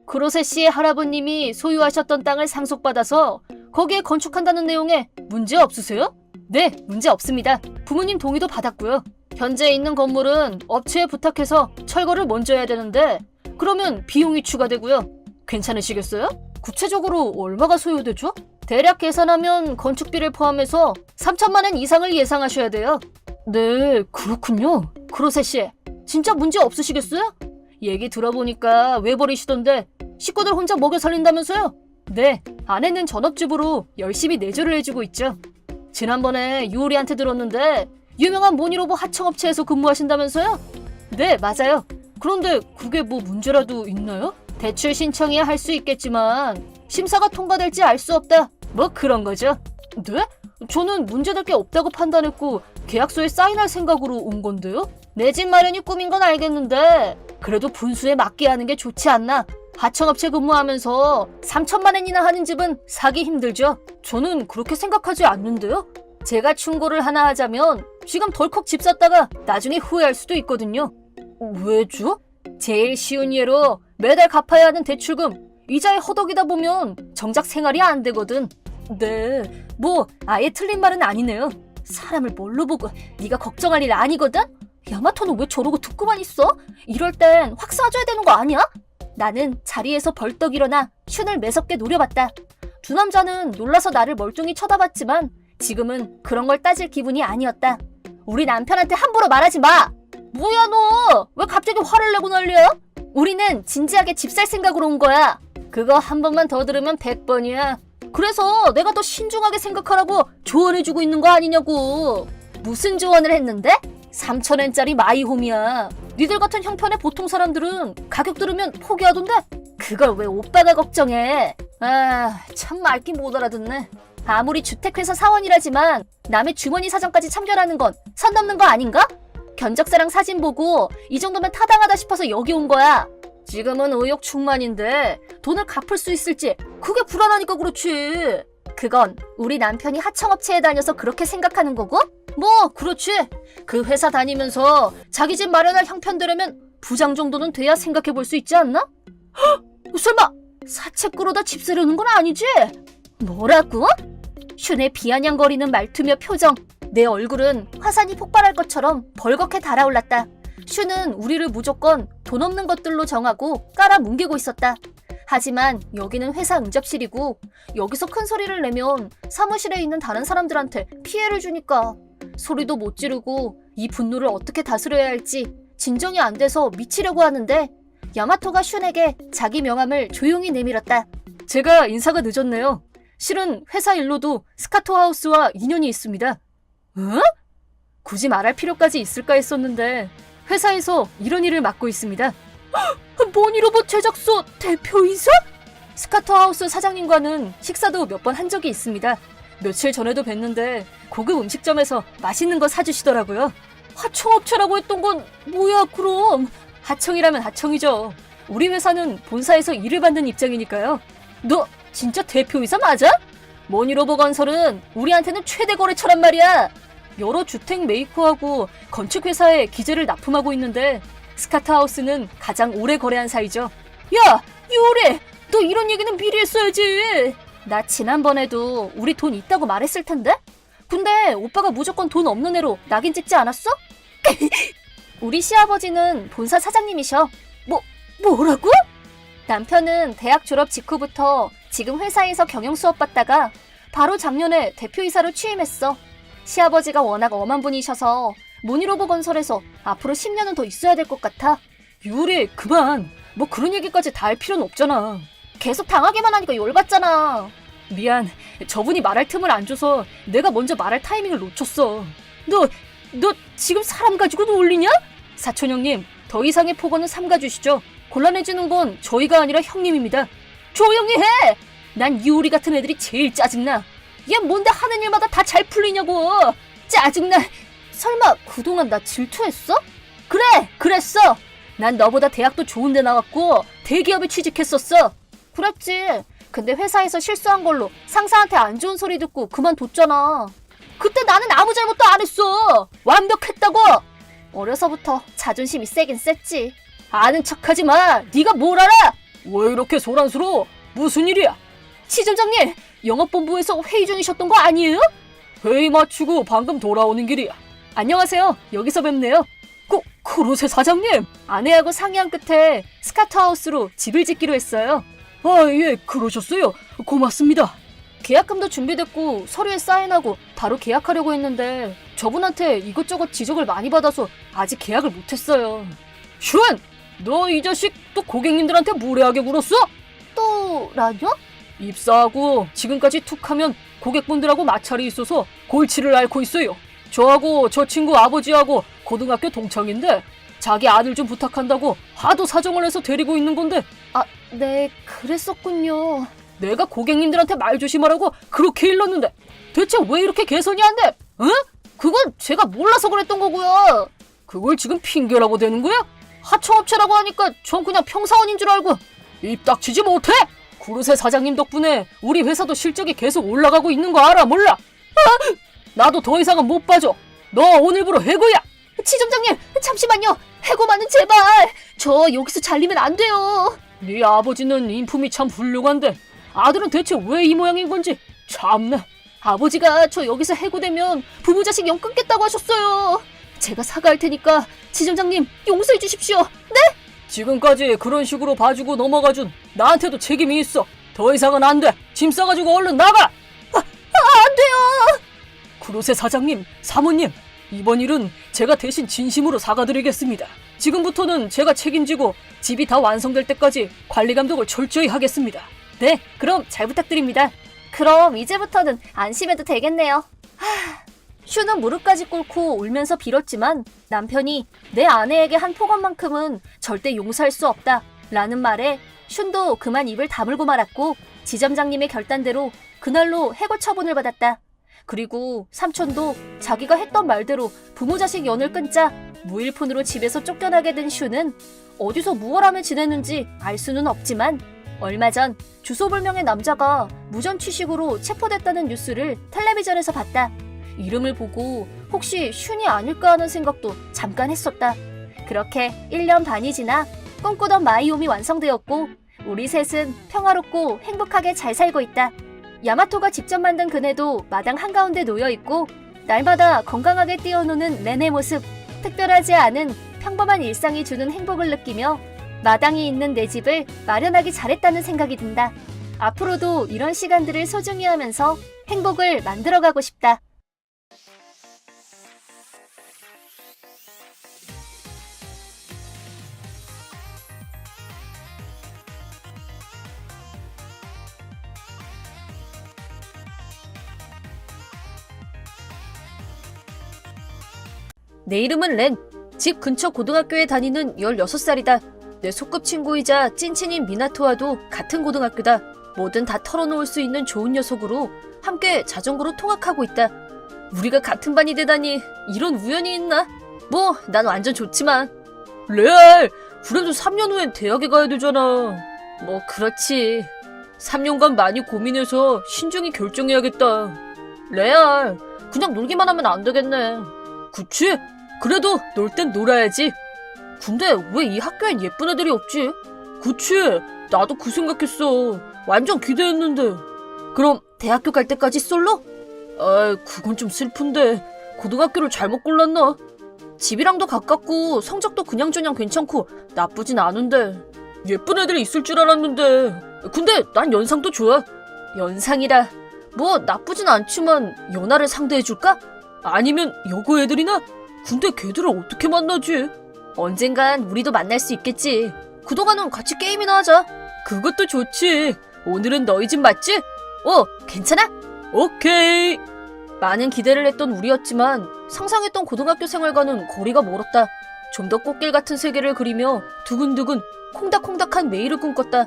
크로세 씨의 할아버님이 소유하셨던 땅을 상속받아서 거기에 건축한다는 내용에 문제 없으세요? 네, 문제 없습니다. 부모님 동의도 받았고요. 현재 있는 건물은 업체에 부탁해서 철거를 먼저 해야 되는데 그러면 비용이 추가되고요. 괜찮으시겠어요? 구체적으로 얼마가 소요되죠? 대략 계산하면 건축비를 포함해서 3천만 원 이상을 예상하셔야 돼요. 네, 그렇군요. 크로세 씨, 진짜 문제 없으시겠어요? 얘기 들어보니까 외벌이시던데 식구들 혼자 먹여 살린다면서요? 네, 아내는 전업주부로 열심히 내조를 해주고 있죠. 지난번에 유우리한테 들었는데 유명한 모니로버 하청업체에서 근무하신다면서요? 네, 맞아요. 그런데 그게 뭐 문제라도 있나요? 대출 신청이야 할 수 있겠지만 심사가 통과될지 알 수 없다. 뭐 그런 거죠. 네? 저는 문제될 게 없다고 판단했고 계약서에 사인할 생각으로 온 건데요? 내 집 마련이 꿈인 건 알겠는데 그래도 분수에 맞게 하는 게 좋지 않나? 하청업체 근무하면서 3천만 원이나 하는 집은 사기 힘들죠. 저는 그렇게 생각하지 않는데요. 제가 충고를 하나 하자면 지금 덜컥 집 샀다가 나중에 후회할 수도 있거든요. 왜죠? 제일 쉬운 예로 매달 갚아야 하는 대출금, 이자에 허덕이다 보면 정작 생활이 안 되거든. 네, 뭐 아예 틀린 말은 아니네요. 사람을 뭘로 보고 네가 걱정할 일 아니거든? 야마토는 왜 저러고 듣고만 있어? 이럴 땐 확 쏴줘야 되는 거 아니야? 나는 자리에서 벌떡 일어나 슌을 매섭게 노려봤다. 두 남자는 놀라서 나를 멀뚱히 쳐다봤지만 지금은 그런 걸 따질 기분이 아니었다. 우리 남편한테 함부로 말하지 마! 뭐야 너! 왜 갑자기 화를 내고 난리야? 우리는 진지하게 집 살 생각으로 온 거야. 그거 한 번만 더 들으면 100번이야. 그래서 내가 더 신중하게 생각하라고 조언해주고 있는 거 아니냐고. 무슨 조언을 했는데? 3,000엔짜리 마이홈이야. 니들 같은 형편의 보통 사람들은 가격 들으면 포기하던데? 그걸 왜 오빠가 걱정해? 아, 참 말귀 못 알아듣네. 아무리 주택회사 사원이라지만 남의 주머니 사정까지 참견하는 건 선 넘는 거 아닌가? 견적사랑 사진 보고 이 정도면 타당하다 싶어서 여기 온 거야. 지금은 의욕 충만인데 돈을 갚을 수 있을지 그게 불안하니까 그렇지. 그건 우리 남편이 하청업체에 다녀서 그렇게 생각하는 거고? 뭐 그렇지. 그 회사 다니면서 자기 집 마련할 형편 되려면 부장 정도는 돼야 생각해 볼 수 있지 않나? 헉! 설마 사채 끌어다 집 사려는 건 아니지? 뭐라고? 슌의 비아냥거리는 말투며 표정, 내 얼굴은 화산이 폭발할 것처럼 벌겋게 달아올랐다. 슌은 우리를 무조건 돈 없는 것들로 정하고 깔아뭉개고 있었다. 하지만 여기는 회사 응접실이고 여기서 큰 소리를 내면 사무실에 있는 다른 사람들한테 피해를 주니까 소리도 못 지르고 이 분노를 어떻게 다스려야 할지 진정이 안 돼서 미치려고 하는데 야마토가 슌에게 자기 명함을 조용히 내밀었다. 제가 인사가 늦었네요. 실은 회사 일로도 스카토하우스와 인연이 있습니다. 어? 굳이 말할 필요까지 있을까 했었는데 회사에서 이런 일을 맡고 있습니다. 모니로봇 제작소 대표이사? 스카토하우스 사장님과는 식사도 몇 번 한 적이 있습니다. 며칠 전에도 뵀는데 고급 음식점에서 맛있는 거 사주시더라고요. 하청업체라고 했던 건 뭐야 그럼? 하청이라면 하청이죠. 우리 회사는 본사에서 일을 받는 입장이니까요. 너 진짜 대표이사 맞아? 모니로버 건설은 우리한테는 최대 거래처란 말이야. 여러 주택 메이커하고 건축회사에 기재를 납품하고 있는데 스카트하우스는 가장 오래 거래한 사이죠. 야! 유리! 너 이런 얘기는 미리 했어야지. 나 지난번에도 우리 돈 있다고 말했을 텐데? 근데 오빠가 무조건 돈 없는 애로 낙인 찍지 않았어? 우리 시아버지는 본사 사장님이셔. 뭐라고? 남편은 대학 졸업 직후부터 지금 회사에서 경영 수업 받다가 바로 작년에 대표이사로 취임했어. 시아버지가 워낙 엄한 분이셔서 모니로버 건설에서 앞으로 10년은 더 있어야 될 것 같아. 유리 그만. 뭐 그런 얘기까지 다 할 필요는 없잖아. 계속 당하기만 하니까 열받잖아. 미안. 저분이 말할 틈을 안 줘서 내가 먼저 말할 타이밍을 놓쳤어. 너 지금 사람 가지고 놀리냐? 사촌 형님, 더 이상의 폭언은 삼가주시죠. 곤란해지는 건 저희가 아니라 형님입니다. 조용히 해! 난 유리 같은 애들이 제일 짜증나. 얘 뭔데 하는 일마다 다 잘 풀리냐고. 짜증나. 설마 그동안 나 질투했어? 그래, 그랬어. 난 너보다 대학도 좋은 데 나왔고 대기업에 취직했었어. 그랬지. 근데 회사에서 실수한 걸로 상사한테 안 좋은 소리 듣고 그만뒀잖아. 그때 나는 아무 잘못도 안 했어. 완벽했다고. 어려서부터 자존심이 세긴 셌지. 아는 척하지 마. 네가 뭘 알아? 왜 이렇게 소란스러워? 무슨 일이야? 지점장님, 영업본부에서 회의 중이셨던 거 아니에요? 회의 마치고 방금 돌아오는 길이야. 안녕하세요. 여기서 뵙네요. 크로세 사장님! 아내하고 상의한 끝에 스카트하우스로 집을 짓기로 했어요. 아, 예, 그러셨어요. 고맙습니다. 계약금도 준비됐고 서류에 사인하고 바로 계약하려고 했는데 저분한테 이것저것 지적을 많이 받아서 아직 계약을 못했어요. 슌! 너 이 자식 또 고객님들한테 무례하게 굴었어? 또라뇨? 입사하고 지금까지 툭하면 고객분들하고 마찰이 있어서 골치를 앓고 있어요. 저하고 저 친구 아버지하고 고등학교 동창인데 자기 아들 좀 부탁한다고 하도 사정을 해서 데리고 있는 건데. 아, 네, 그랬었군요. 내가 고객님들한테 말 조심하라고 그렇게 일렀는데 대체 왜 이렇게 개선이 안 돼? 응? 그건 제가 몰라서 그랬던 거고요. 그걸 지금 핑계라고 되는 거야? 하청업체라고 하니까 전 그냥 평사원인 줄 알고 입 닥치지 못해? 구르세 사장님 덕분에 우리 회사도 실적이 계속 올라가고 있는 거 알아 몰라? 아! 나도 더 이상은 못 봐줘. 너 오늘부로 해고야. 지점장님 잠시만요. 해고만은 제발. 저 여기서 잘리면 안 돼요. 네 아버지는 인품이 참 훌륭한데 아들은 대체 왜 이 모양인 건지 참나. 아버지가 저 여기서 해고되면 부부자식 영 끊겠다고 하셨어요. 제가 사과할 테니까 지점장님, 용서해 주십시오. 지금까지 그런 식으로 봐주고 넘어가준 나한테도 책임이 있어. 더 이상은 안 돼. 짐 싸가지고 얼른 나가. 안 돼요. 크루세 사장님, 사모님, 이번 일은 제가 대신 진심으로 사과드리겠습니다. 지금부터는 제가 책임지고 집이 다 완성될 때까지 관리 감독을 철저히 하겠습니다. 네, 그럼 잘 부탁드립니다. 그럼 이제부터는 안심해도 되겠네요. 슈는 무릎까지 꿇고 울면서 빌었지만 남편이 내 아내에게 한 폭언만큼은 절대 용서할 수 없다 라는 말에 슌도 그만 입을 다물고 말았고 지점장님의 결단대로 그날로 해고 처분을 받았다. 그리고 삼촌도 자기가 했던 말대로 부모 자식 연을 끊자 무일푼으로 집에서 쫓겨나게 된 슈는 어디서 무얼 하며 지내는지 알 수는 없지만 얼마 전 주소불명의 남자가 무전취식으로 체포됐다는 뉴스를 텔레비전에서 봤다. 이름을 보고 혹시 슌이 아닐까 하는 생각도 잠깐 했었다. 그렇게 1년 반이 지나 꿈꾸던 마이홈이 완성되었고 우리 셋은 평화롭고 행복하게 잘 살고 있다. 야마토가 직접 만든 그네도 마당 한가운데 놓여있고 날마다 건강하게 뛰어노는 렌의 모습, 특별하지 않은 평범한 일상이 주는 행복을 느끼며 마당이 있는 내 집을 마련하기 잘했다는 생각이 든다. 앞으로도 이런 시간들을 소중히 하면서 행복을 만들어가고 싶다. 내 이름은 렌. 집 근처 고등학교에 다니는 16살이다. 내 소꿉친구이자 찐친인 미나토와도 같은 고등학교다. 뭐든 다 털어놓을 수 있는 좋은 녀석으로 함께 자전거로 통학하고 있다. 우리가 같은 반이 되다니 이런 우연이 있나? 뭐 난 완전 좋지만. 레알, 그래도 3년 후엔 대학에 가야 되잖아. 뭐 그렇지. 3년간 많이 고민해서 신중히 결정해야겠다. 레알, 그냥 놀기만 하면 안 되겠네. 그치? 그래도 놀 땐 놀아야지. 근데 왜 이 학교엔 예쁜 애들이 없지? 그치? 나도 그 생각했어. 완전 기대했는데. 그럼 대학교 갈 때까지 솔로? 아, 그건 좀 슬픈데. 고등학교를 잘못 골랐나? 집이랑도 가깝고 성적도 그냥저냥 괜찮고 나쁘진 않은데. 예쁜 애들이 있을 줄 알았는데. 근데 난 연상도 좋아. 연상이라 뭐 나쁘진 않지만 연하를 상대해줄까? 아니면 여고 애들이나? 근데 걔들을 어떻게 만나지? 언젠간 우리도 만날 수 있겠지. 그동안은 같이 게임이나 하자. 그것도 좋지. 오늘은 너희 집 맞지? 괜찮아? 오케이. 많은 기대를 했던 우리였지만 상상했던 고등학교 생활과는 거리가 멀었다. 좀 더 꽃길 같은 세계를 그리며 두근두근 콩닥콩닥한 매일을 꿈꿨다.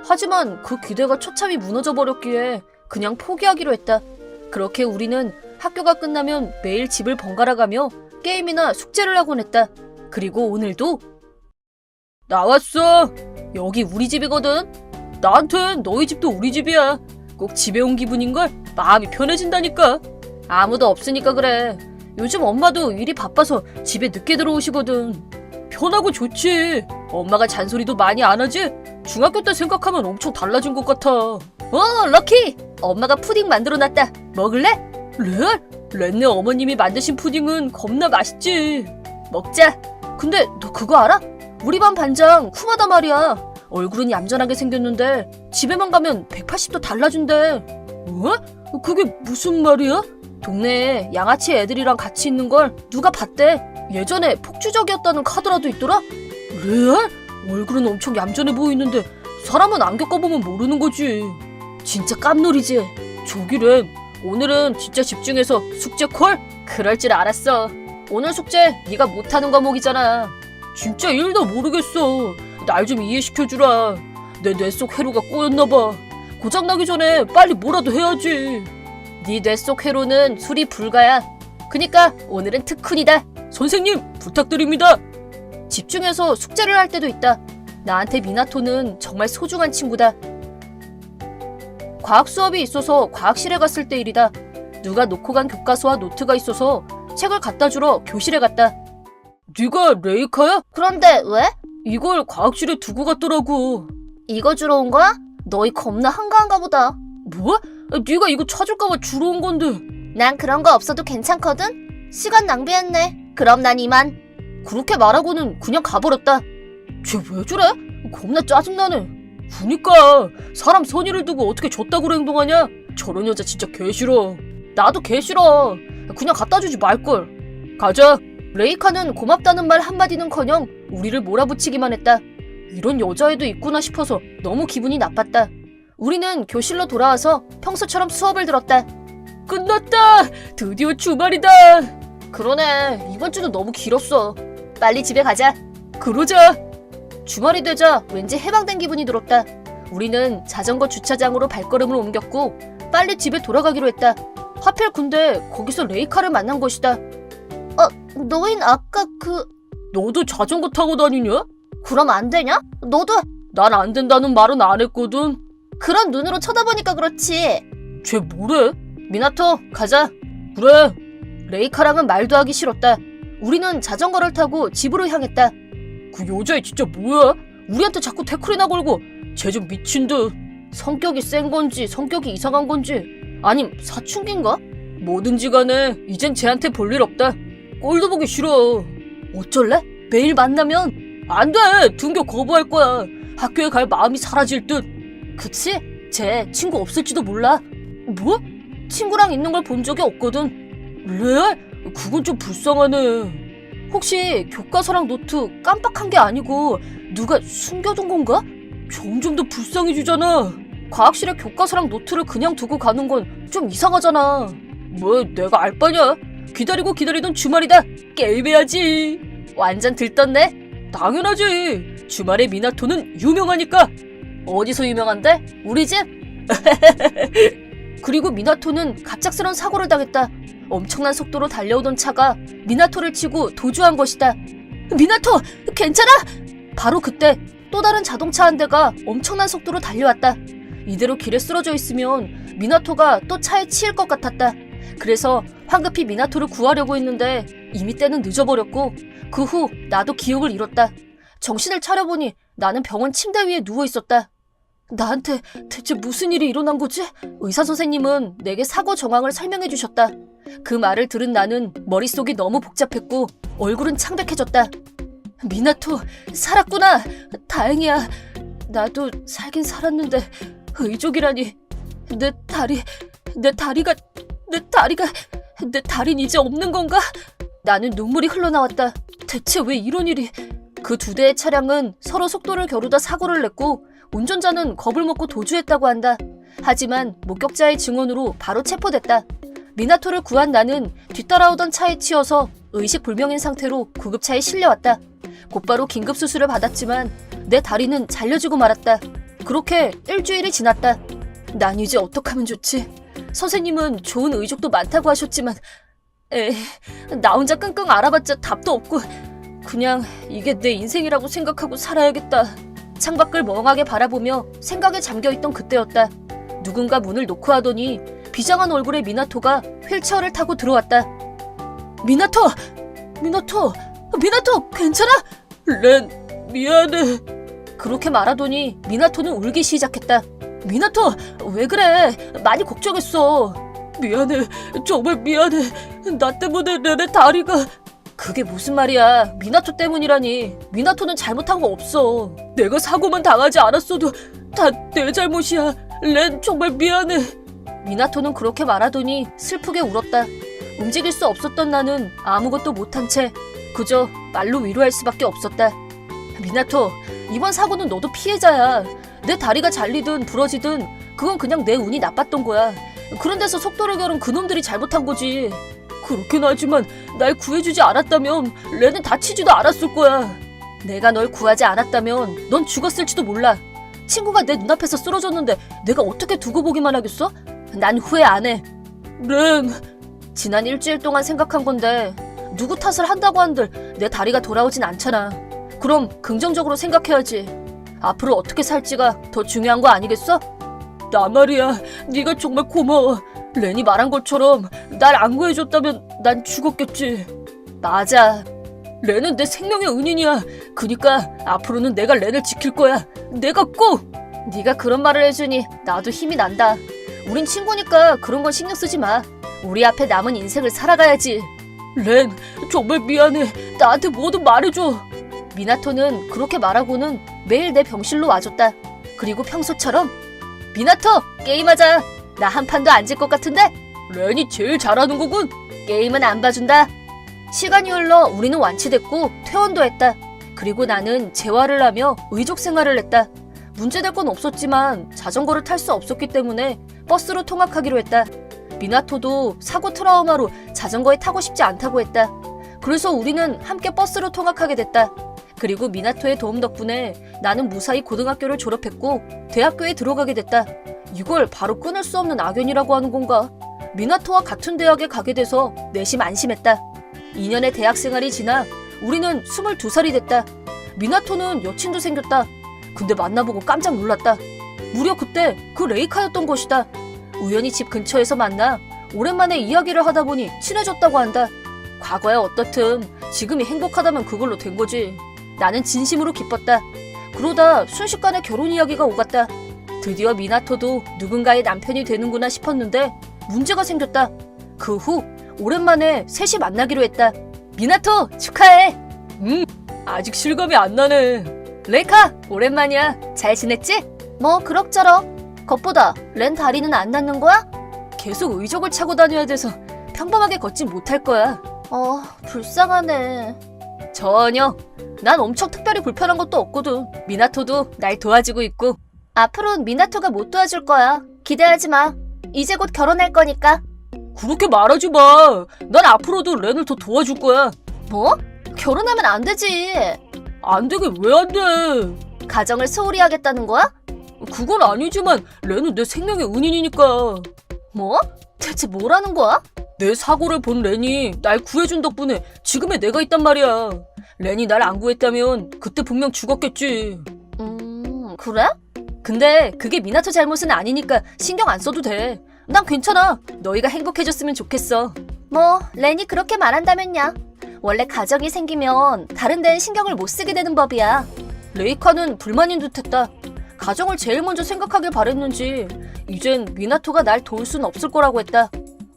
하지만 그 기대가 처참히 무너져버렸기에 그냥 포기하기로 했다. 그렇게 우리는 학교가 끝나면 매일 집을 번갈아 가며 게임이나 숙제를 하곤 했다. 그리고 오늘도 나왔어. 여기 우리 집이거든. 나한텐 너희 집도 우리 집이야. 꼭 집에 온 기분인걸? 마음이 편해진다니까. 아무도 없으니까 그래. 요즘 엄마도 일이 바빠서 집에 늦게 들어오시거든. 편하고 좋지. 엄마가 잔소리도 많이 안 하지? 중학교 때 생각하면 엄청 달라진 것 같아. 럭키! 엄마가 푸딩 만들어놨다. 먹을래? 레알? 렌네 어머님이 만드신 푸딩은 겁나 맛있지. 먹자. 근데 너 그거 알아? 우리 반 반장 쿠마다 말이야. 얼굴은 얌전하게 생겼는데 집에만 가면 180도 달라진대. 뭐? 그게 무슨 말이야? 동네에 양아치 애들이랑 같이 있는 걸 누가 봤대. 예전에 폭주적이었다는 카드라도 있더라. 레알? 얼굴은 엄청 얌전해 보이는데 사람은 안 겪어보면 모르는 거지. 진짜 깜놀이지. 저기 렌, 오늘은 진짜 집중해서 숙제 콜? 그럴 줄 알았어. 오늘 숙제 네가 못하는 과목이잖아. 진짜 1도 모르겠어. 날 좀 이해시켜주라. 내 뇌 속 회로가 꼬였나봐. 고장나기 전에 빨리 뭐라도 해야지. 네 뇌 속 회로는 수리 불가야. 그니까 오늘은 특훈이다. 선생님, 부탁드립니다. 집중해서 숙제를 할 때도 있다. 나한테 미나토는 정말 소중한 친구다. 과학 수업이 있어서 과학실에 갔을 때 일이다. 누가 놓고 간 교과서와 노트가 있어서 책을 갖다 주러 교실에 갔다. 네가 레이카야? 그런데 왜? 이걸 과학실에 두고 갔더라고. 이거 주러 온 거야? 너희 겁나 한가한가 보다. 뭐? 네가 이거 찾을까봐 주러 온 건데. 난 그런 거 없어도 괜찮거든? 시간 낭비했네. 그럼 난 이만. 그렇게 말하고는 그냥 가버렸다. 쟤 왜 저래? 겁나 짜증나네. 그니까 사람 선의를 두고 어떻게 줬다고 행동하냐? 저런 여자 진짜 개 싫어. 나도 개 싫어. 그냥 갖다 주지 말걸. 가자. 레이카는 고맙다는 말 한마디는커녕 우리를 몰아붙이기만 했다. 이런 여자애도 있구나 싶어서 너무 기분이 나빴다. 우리는 교실로 돌아와서 평소처럼 수업을 들었다. 끝났다! 드디어 주말이다! 그러네. 이번 주는 너무 길었어. 빨리 집에 가자. 그러자. 주말이 되자 왠지 해방된 기분이 들었다. 우리는 자전거 주차장으로 발걸음을 옮겼고 빨리 집에 돌아가기로 했다. 하필 근데 거기서 레이카를 만난 것이다. 너흰 아까 너도 자전거 타고 다니냐? 그럼 안 되냐? 너도 난 안 된다는 말은 안 했거든. 그런 눈으로 쳐다보니까 그렇지. 쟤 뭐래? 미나토 가자. 그래. 레이카랑은 말도 하기 싫었다. 우리는 자전거를 타고 집으로 향했다. 그 여자애 진짜 뭐야? 우리한테 자꾸 태클이나 걸고 쟤 좀 미친 듯. 성격이 센 건지 성격이 이상한 건지 아님 사춘기인가? 뭐든지 간에 이젠 쟤한테 볼 일 없다. 꼴도 보기 싫어. 어쩔래? 매일 만나면 안 돼. 등교 거부할 거야. 학교에 갈 마음이 사라질 듯. 그치? 쟤 친구 없을지도 몰라. 뭐? 친구랑 있는 걸 본 적이 없거든. 레알? 그건 좀 불쌍하네. 혹시 교과서랑 노트 깜빡한 게 아니고 누가 숨겨둔 건가? 점점 더 불쌍해지잖아. 과학실에 교과서랑 노트를 그냥 두고 가는 건 좀 이상하잖아. 뭐 내가 알 바냐? 기다리고 기다리던 주말이다. 게임해야지. 완전 들떴네. 당연하지. 주말에 미나토는 유명하니까. 어디서 유명한데? 우리 집? 그리고 미나토는 갑작스런 사고를 당했다. 엄청난 속도로 달려오던 차가 미나토를 치고 도주한 것이다. 미나토! 괜찮아? 바로 그때 또 다른 자동차 한 대가 엄청난 속도로 달려왔다. 이대로 길에 쓰러져 있으면 미나토가 또 차에 치일 것 같았다. 그래서 황급히 미나토를 구하려고 했는데 이미 때는 늦어버렸고 그 후 나도 기억을 잃었다. 정신을 차려보니 나는 병원 침대 위에 누워있었다. 나한테 대체 무슨 일이 일어난 거지? 의사 선생님은 내게 사고 정황을 설명해 주셨다. 그 말을 들은 나는 머릿속이 너무 복잡했고 얼굴은 창백해졌다. 미나토 살았구나. 다행이야. 나도 살긴 살았는데 의족이라니. 내 다리는 이제 없는 건가? 나는 눈물이 흘러나왔다. 대체 왜 이런 일이? 그 두 대의 차량은 서로 속도를 겨루다 사고를 냈고 운전자는 겁을 먹고 도주했다고 한다. 하지만 목격자의 증언으로 바로 체포됐다. 미나토를 구한 나는 뒤따라오던 차에 치여서 의식불명인 상태로 구급차에 실려왔다. 곧바로 긴급수술을 받았지만 내 다리는 잘려지고 말았다. 그렇게 일주일이 지났다. 난 이제 어떡하면 좋지? 선생님은 좋은 의족도 많다고 하셨지만 나 혼자 끙끙 앓아봤자 답도 없고 그냥 이게 내 인생이라고 생각하고 살아야겠다. 창밖을 멍하게 바라보며 생각에 잠겨있던 그때였다. 누군가 문을 놓고 하더니 비장한 얼굴의 미나토가 휠체어를 타고 들어왔다. 미나토! 괜찮아? 렌, 미안해. 그렇게 말하더니 미나토는 울기 시작했다. 미나토, 왜 그래? 많이 걱정했어. 미안해, 정말 미안해. 나 때문에 렌의 다리가... 그게 무슨 말이야. 미나토 때문이라니. 미나토는 잘못한 거 없어. 내가 사고만 당하지 않았어도 다 내 잘못이야. 렌 정말 미안해. 미나토는 그렇게 말하더니 슬프게 울었다. 움직일 수 없었던 나는 아무것도 못한 채 그저 말로 위로할 수밖에 없었다. 미나토, 이번 사고는 너도 피해자야. 내 다리가 잘리든 부러지든 그건 그냥 내 운이 나빴던 거야. 그런 데서 속도를 겨룬 그놈들이 잘못한 거지. 그렇긴 하지만 날 구해주지 않았다면 렌은 다치지도 않았을 거야. 내가 널 구하지 않았다면 넌 죽었을지도 몰라. 친구가 내 눈앞에서 쓰러졌는데 내가 어떻게 두고 보기만 하겠어? 난 후회 안 해. 렌, 지난 일주일 동안 생각한 건데 누구 탓을 한다고 한들 내 다리가 돌아오진 않잖아. 그럼 긍정적으로 생각해야지. 앞으로 어떻게 살지가 더 중요한 거 아니겠어? 나 말이야, 네가 정말 고마워. 렌이 말한 것처럼 날 안 구해줬다면 난 죽었겠지. 맞아. 렌은 내 생명의 은인이야. 그니까 앞으로는 내가 렌을 지킬 거야. 내가 꼭! 네가 그런 말을 해주니 나도 힘이 난다. 우린 친구니까 그런 건 신경 쓰지 마. 우리 앞에 남은 인생을 살아가야지. 렌, 정말 미안해. 나한테 뭐든 말해줘. 미나토는 그렇게 말하고는 매일 내 병실로 와줬다. 그리고 평소처럼 미나토 게임하자. 나 한 판도 안 질 것 같은데? 렌이 제일 잘하는 거군. 게임은 안 봐준다. 시간이 흘러 우리는 완치됐고 퇴원도 했다. 그리고 나는 재활을 하며 의족 생활을 했다. 문제될 건 없었지만 자전거를 탈 수 없었기 때문에 버스로 통학하기로 했다. 미나토도 사고 트라우마로 자전거에 타고 싶지 않다고 했다. 그래서 우리는 함께 버스로 통학하게 됐다. 그리고 미나토의 도움 덕분에 나는 무사히 고등학교를 졸업했고 대학교에 들어가게 됐다. 이걸 바로 끊을 수 없는 악연이라고 하는 건가? 미나토와 같은 대학에 가게 돼서 내심 안심했다. 2년의 대학 생활이 지나 우리는 22살이 됐다. 미나토는 여친도 생겼다. 근데 만나보고 깜짝 놀랐다. 무려 그때 그 레이카였던 것이다. 우연히 집 근처에서 만나 오랜만에 이야기를 하다 보니 친해졌다고 한다. 과거야 어떻든 지금이 행복하다면 그걸로 된 거지. 나는 진심으로 기뻤다. 그러다 순식간에 결혼 이야기가 오갔다. 드디어 미나토도 누군가의 남편이 되는구나 싶었는데 문제가 생겼다. 그 후 오랜만에 셋이 만나기로 했다. 미나토 축하해. 아직 실감이 안 나네. 레이카 오랜만이야. 잘 지냈지? 뭐 그럭저럭. 겉보다 렌 다리는 안 낫는 거야? 계속 의족을 차고 다녀야 돼서 평범하게 걷진 못할 거야. 불쌍하네. 전혀. 난 엄청 특별히 불편한 것도 없거든. 미나토도 날 도와주고 있고. 앞으로는 미나토가 못 도와줄 거야. 기대하지 마. 이제 곧 결혼할 거니까. 그렇게 말하지 마. 난 앞으로도 렌을 더 도와줄 거야. 뭐? 결혼하면 안 되지. 안 되게 왜 안 돼? 가정을 소홀히 하겠다는 거야? 그건 아니지만 렌은 내 생명의 은인이니까. 뭐? 대체 뭐라는 거야? 내 사고를 본 렌이 날 구해준 덕분에 지금의 내가 있단 말이야. 렌이 날 안 구했다면 그때 분명 죽었겠지. 그래? 근데 그게 미나토 잘못은 아니니까 신경 안 써도 돼. 난 괜찮아. 너희가 행복해졌으면 좋겠어. 뭐 렌이 그렇게 말한다면야. 원래 가정이 생기면 다른 데는 신경을 못 쓰게 되는 법이야. 레이카는 불만인 듯했다. 가정을 제일 먼저 생각하길 바랬는지 이젠 미나토가 날 도울 순 없을 거라고 했다.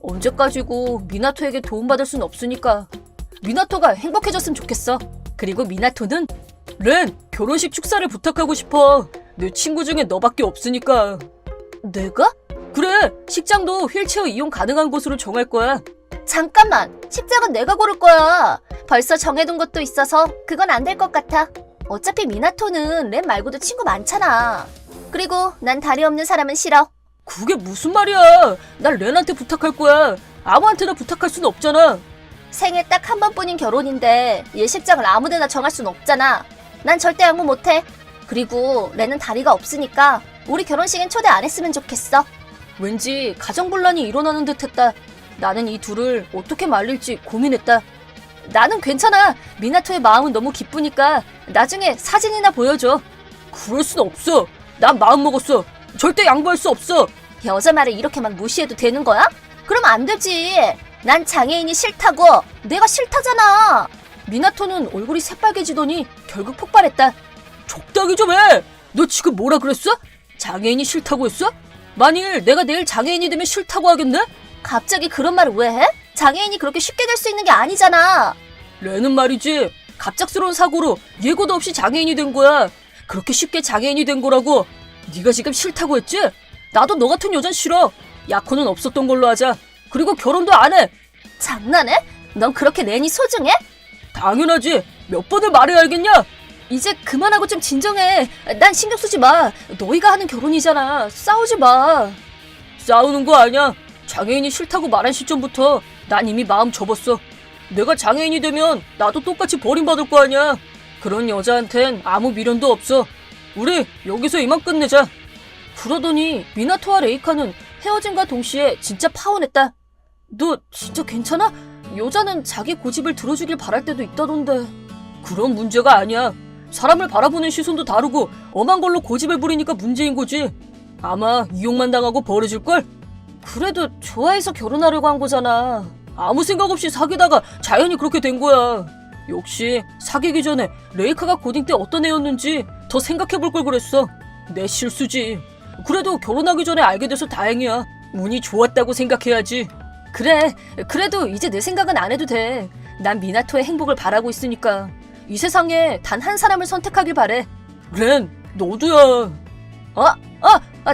언제까지고 미나토에게 도움받을 순 없으니까. 미나토가 행복해졌으면 좋겠어. 그리고 미나토는 렌, 결혼식 축사를 부탁하고 싶어. 내 친구 중에 너밖에 없으니까. 내가? 그래, 식장도 휠체어 이용 가능한 곳으로 정할 거야. 잠깐만. 식장은 내가 고를 거야. 벌써 정해둔 것도 있어서 그건 안 될 것 같아. 어차피 미나토는 렌 말고도 친구 많잖아. 그리고 난 다리 없는 사람은 싫어. 그게 무슨 말이야. 난 렌한테 부탁할 거야. 아무한테나 부탁할 순 없잖아. 생애 딱 한 번뿐인 결혼인데 예식장을 아무데나 정할 순 없잖아. 난 절대 양보 못해. 그리고 렌은 다리가 없으니까 우리 결혼식엔 초대 안 했으면 좋겠어. 왠지 가정분란이 일어나는 듯했다. 나는 이 둘을 어떻게 말릴지 고민했다. 나는 괜찮아. 미나토의 마음은 너무 기쁘니까 나중에 사진이나 보여줘. 그럴 순 없어. 난 마음 먹었어. 절대 양보할 수 없어. 여자 말을 이렇게 막 무시해도 되는 거야? 그럼 안 되지. 난 장애인이 싫다고. 내가 싫다잖아. 미나토는 얼굴이 새빨개지더니 결국 폭발했다. 적당히 좀 해. 너 지금 뭐라 그랬어? 장애인이 싫다고 했어? 만일 내가 내일 장애인이 되면 싫다고 하겠네? 갑자기 그런 말을 왜 해? 장애인이 그렇게 쉽게 될 수 있는 게 아니잖아. 렌은 말이지. 갑작스러운 사고로 예고도 없이 장애인이 된 거야. 그렇게 쉽게 장애인이 된 거라고. 네가 지금 싫다고 했지? 나도 너 같은 여잔 싫어. 약혼은 없었던 걸로 하자. 그리고 결혼도 안 해. 장난해? 넌 그렇게 렌이 소중해? 당연하지. 몇 번을 말해야 알겠냐? 이제 그만하고 좀 진정해. 난 신경 쓰지 마. 너희가 하는 결혼이잖아. 싸우지 마. 싸우는 거 아니야. 장애인이 싫다고 말한 시점부터 난 이미 마음 접었어. 내가 장애인이 되면 나도 똑같이 버림받을 거 아니야. 그런 여자한텐 아무 미련도 없어. 우리 여기서 이만 끝내자. 그러더니 미나토와 레이카는 헤어짐과 동시에 진짜 파혼했다. 너 진짜 괜찮아? 여자는 자기 고집을 들어주길 바랄 때도 있다던데. 그런 문제가 아니야. 사람을 바라보는 시선도 다르고 엄한 걸로 고집을 부리니까 문제인 거지. 아마 이용만 당하고 버려질걸? 그래도 좋아해서 결혼하려고 한 거잖아. 아무 생각 없이 사귀다가 자연히 그렇게 된 거야. 역시 사귀기 전에 레이카가 고딩 때 어떤 애였는지 더 생각해볼 걸 그랬어. 내 실수지. 그래도 결혼하기 전에 알게 돼서 다행이야. 운이 좋았다고 생각해야지. 그래, 그래도 이제 내 생각은 안 해도 돼. 난 미나토의 행복을 바라고 있으니까. 이 세상에 단 한 사람을 선택하길 바래. 렌, 너도야.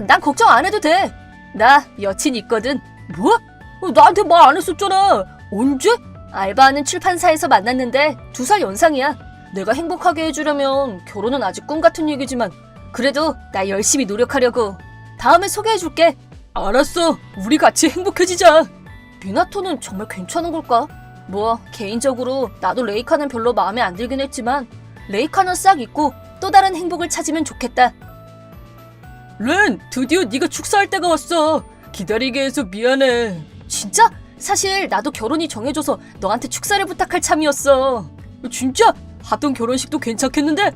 난 걱정 안 해도 돼. 나 여친 있거든. 뭐? 나한테 말 안 했었잖아. 언제? 알바하는 출판사에서 만났는데 2살 연상이야. 내가 행복하게 해주려면 결혼은 아직 꿈 같은 얘기지만 그래도 나 열심히 노력하려고. 다음에 소개해줄게. 알았어. 우리 같이 행복해지자. 미나토는 정말 괜찮은 걸까? 뭐 개인적으로 나도 레이카는 별로 마음에 안 들긴 했지만 레이카는 싹 잊고 또 다른 행복을 찾으면 좋겠다. 렌, 드디어 네가 축사할 때가 왔어. 기다리게 해서 미안해. 진짜? 사실 나도 결혼이 정해져서 너한테 축사를 부탁할 참이었어. 진짜? 하던 결혼식도 괜찮겠는데?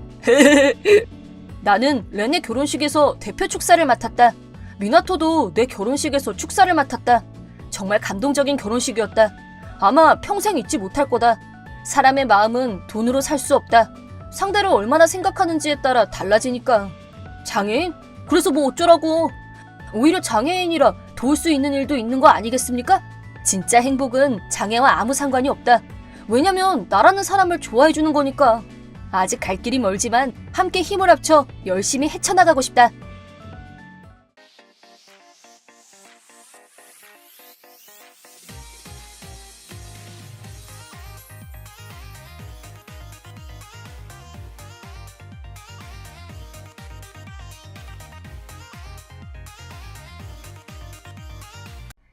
나는 렌의 결혼식에서 대표 축사를 맡았다. 미나토도 내 결혼식에서 축사를 맡았다. 정말 감동적인 결혼식이었다. 아마 평생 잊지 못할 거다. 사람의 마음은 돈으로 살 수 없다. 상대를 얼마나 생각하는지에 따라 달라지니까. 장애인? 그래서 뭐 어쩌라고. 오히려 장애인이라 도울 수 있는 일도 있는 거 아니겠습니까? 진짜 행복은 장애와 아무 상관이 없다. 왜냐면 나라는 사람을 좋아해주는 거니까. 아직 갈 길이 멀지만 함께 힘을 합쳐 열심히 헤쳐나가고 싶다.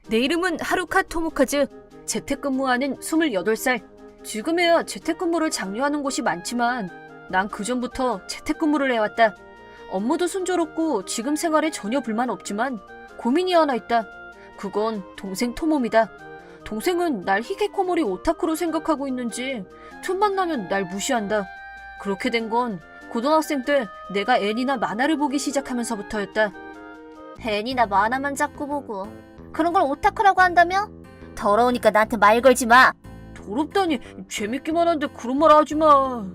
내 이름은 하루카 토모카즈. 재택근무하는 28살. 지금에야 재택근무를 장려하는 곳이 많지만 난 그전부터 재택근무를 해왔다. 업무도 순조롭고 지금 생활에 전혀 불만 없지만 고민이 하나 있다. 그건 동생 토mom이다. 동생은 날 히게코모리 오타쿠로 생각하고 있는지 틈만 나면 날 무시한다. 그렇게 된 건 고등학생 때 내가 애니나 만화를 보기 시작하면서부터였다. 애니나 만화만 자꾸 보고 그런 걸 오타쿠라고 한다며? 더러우니까 나한테 말 걸지 마. 더럽다니, 재밌기만 한데 그런 말 하지 마.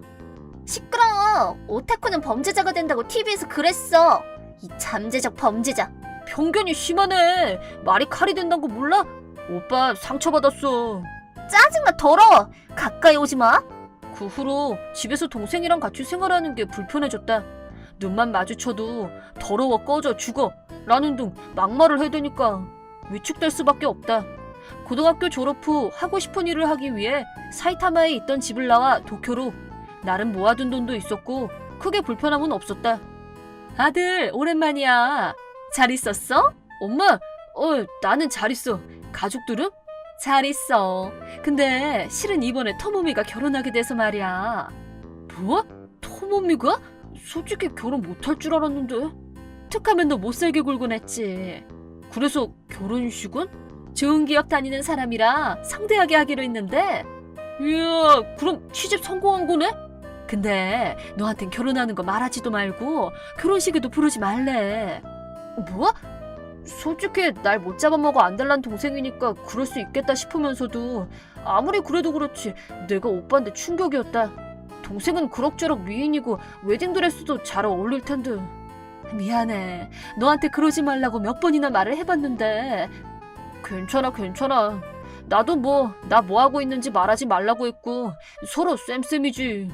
시끄러워. 오타쿠는 범죄자가 된다고 TV에서 그랬어. 이 잠재적 범죄자. 편견이 심하네. 말이 칼이 된다는 거 몰라? 오빠 상처받았어. 짜증나. 더러워. 가까이 오지 마. 그 후로 집에서 동생이랑 같이 생활하는 게 불편해졌다. 눈만 마주쳐도 더러워, 꺼져, 죽어 라는 등 막말을 해대니까 위축될 수밖에 없다. 고등학교 졸업 후 하고 싶은 일을 하기 위해 사이타마에 있던 집을 나와 도쿄로. 나름 모아둔 돈도 있었고 크게 불편함은 없었다. 아들, 오랜만이야. 잘 있었어? 엄마, 나는 잘 있어. 가족들은? 잘 있어. 근데 실은 이번에 토모미가 결혼하게 돼서 말이야. 뭐? 토모미가? 솔직히 결혼 못할 줄 알았는데. 툭하면 너 못살게 굴곤 했지. 그래서 결혼식은? 좋은 기업 다니는 사람이라 성대하게 하기로 했는데. 이야, 그럼 시집 성공한 거네? 근데 너한텐 결혼하는 거 말하지도 말고 결혼식에도 부르지 말래. 뭐? 솔직히 날 못 잡아먹어 안 달란 동생이니까 그럴 수 있겠다 싶으면서도 아무리 그래도 그렇지 내가 오빠인데 충격이었다. 동생은 그럭저럭 미인이고 웨딩드레스도 잘 어울릴 텐데. 미안해. 너한테 그러지 말라고 몇 번이나 말을 해봤는데. 괜찮아. 나도 나 뭐 하고 있는지 말하지 말라고 했고 서로 쌤쌤이지.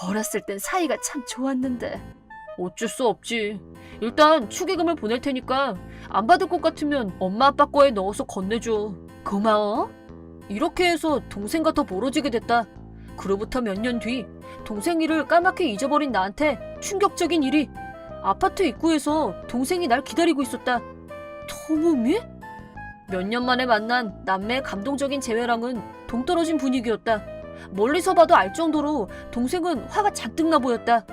어렸을 땐 사이가 참 좋았는데. 어쩔 수 없지. 일단 축의금을 보낼 테니까 안 받을 것 같으면 엄마 아빠 거에 넣어서 건네줘. 고마워. 이렇게 해서 동생과 더 멀어지게 됐다. 그로부터 몇 년 뒤 동생 일을 까맣게 잊어버린 나한테 충격적인 일이. 아파트 입구에서 동생이 날 기다리고 있었다. 토모미? 몇 년 만에 만난 남매의 감동적인 재회랑은 동떨어진 분위기였다. 멀리서 봐도 알 정도로 동생은 화가 잔뜩 나 보였다.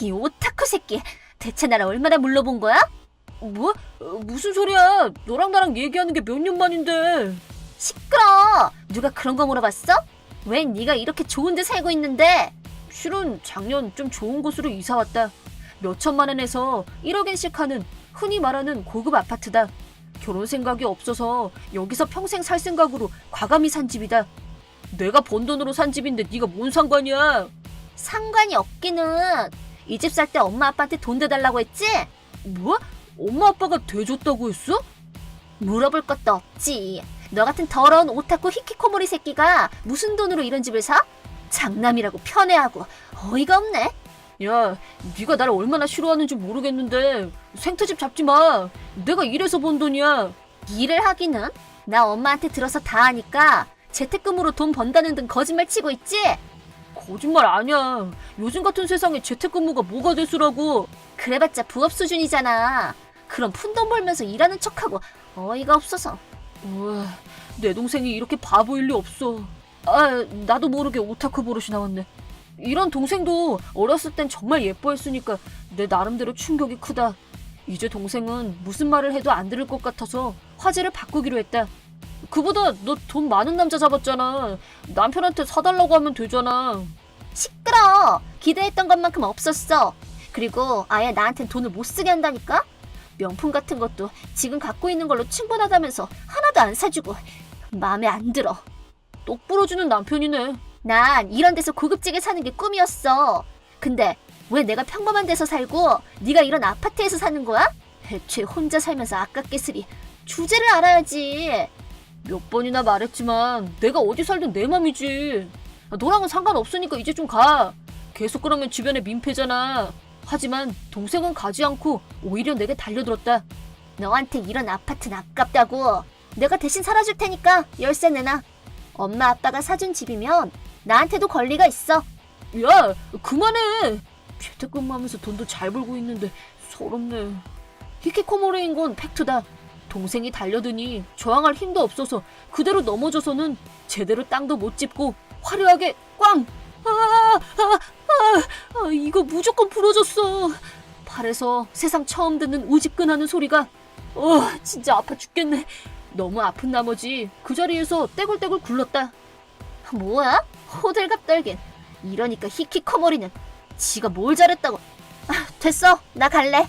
이 오타쿠 새끼. 대체 나를 얼마나 물러본 거야? 뭐? 무슨 소리야? 너랑 나랑 얘기하는 게 몇 년 만인데. 시끄러. 누가 그런 거 물어봤어? 웬 네가 이렇게 좋은 데 살고 있는데? 실은 작년 좀 좋은 곳으로 이사 왔다. 몇 천만 원에서 1억엔씩 하는 흔히 말하는 고급 아파트다. 결혼 생각이 없어서 여기서 평생 살 생각으로 과감히 산 집이다. 내가 번 돈으로 산 집인데 네가 뭔 상관이야? 상관이 없기는. 이 집 살 때 엄마 아빠한테 돈 대달라고 했지? 뭐? 엄마 아빠가 대줬다고 했어? 물어볼 것도 없지. 너 같은 더러운 오타쿠 히키코모리 새끼가 무슨 돈으로 이런 집을 사? 장남이라고 편애하고 어이가 없네. 야, 네가 나를 얼마나 싫어하는지 모르겠는데 생트집 잡지 마. 내가 일해서 번 돈이야. 일을 하기는? 나 엄마한테 들어서 다 하니까 재택근무로 돈 번다는 등 거짓말 치고 있지? 거짓말 아니야. 요즘 같은 세상에 재택근무가 뭐가 대수라고. 그래봤자 부업 수준이잖아. 그럼 푼돈 벌면서 일하는 척하고 어이가 없어서. 우와, 내 동생이 이렇게 바보일 리 없어. 아, 나도 모르게 오타쿠 버릇이 나왔네. 이런 동생도 어렸을 땐 정말 예뻐했으니까 내 나름대로 충격이 크다. 이제 동생은 무슨 말을 해도 안 들을 것 같아서 화제를 바꾸기로 했다. 그보다 너 돈 많은 남자 잡았잖아. 남편한테 사달라고 하면 되잖아. 시끄러. 기대했던 것만큼 없었어. 그리고 아예 나한텐 돈을 못 쓰게 한다니까? 명품 같은 것도 지금 갖고 있는 걸로 충분하다면서 하나도 안 사주고 마음에 안 들어. 똑 부러지는 남편이네. 난 이런 데서 고급지게 사는 게 꿈이었어. 근데 왜 내가 평범한 데서 살고 네가 이런 아파트에서 사는 거야? 애초에 혼자 살면서 아깝게 쓰리. 주제를 알아야지. 몇 번이나 말했지만 내가 어디 살든 내 맘이지. 너랑은 상관없으니까 이제 좀 가. 계속 그러면 주변에 민폐잖아. 하지만 동생은 가지 않고 오히려 내게 달려들었다. 너한테 이런 아파트는 아깝다고. 내가 대신 살아줄 테니까 열쇠 내놔. 엄마 아빠가 사준 집이면 나한테도 권리가 있어. 야, 그만해. 재택근무하면서 돈도 잘 벌고 있는데 서럽네. 히키코모리인 건 팩트다. 동생이 달려드니 저항할 힘도 없어서 그대로 넘어져서는 제대로 땅도 못 짚고 화려하게 꽝! 이거 무조건 부러졌어. 팔에서 세상 처음 듣는 우지끈하는 소리가 진짜 아파 죽겠네. 너무 아픈 나머지 그 자리에서 떼굴떼굴 굴렀다. 뭐야? 호들갑 떨긴. 이러니까 히키코모리는 지가 뭘 잘했다고. 됐어. 나 갈래.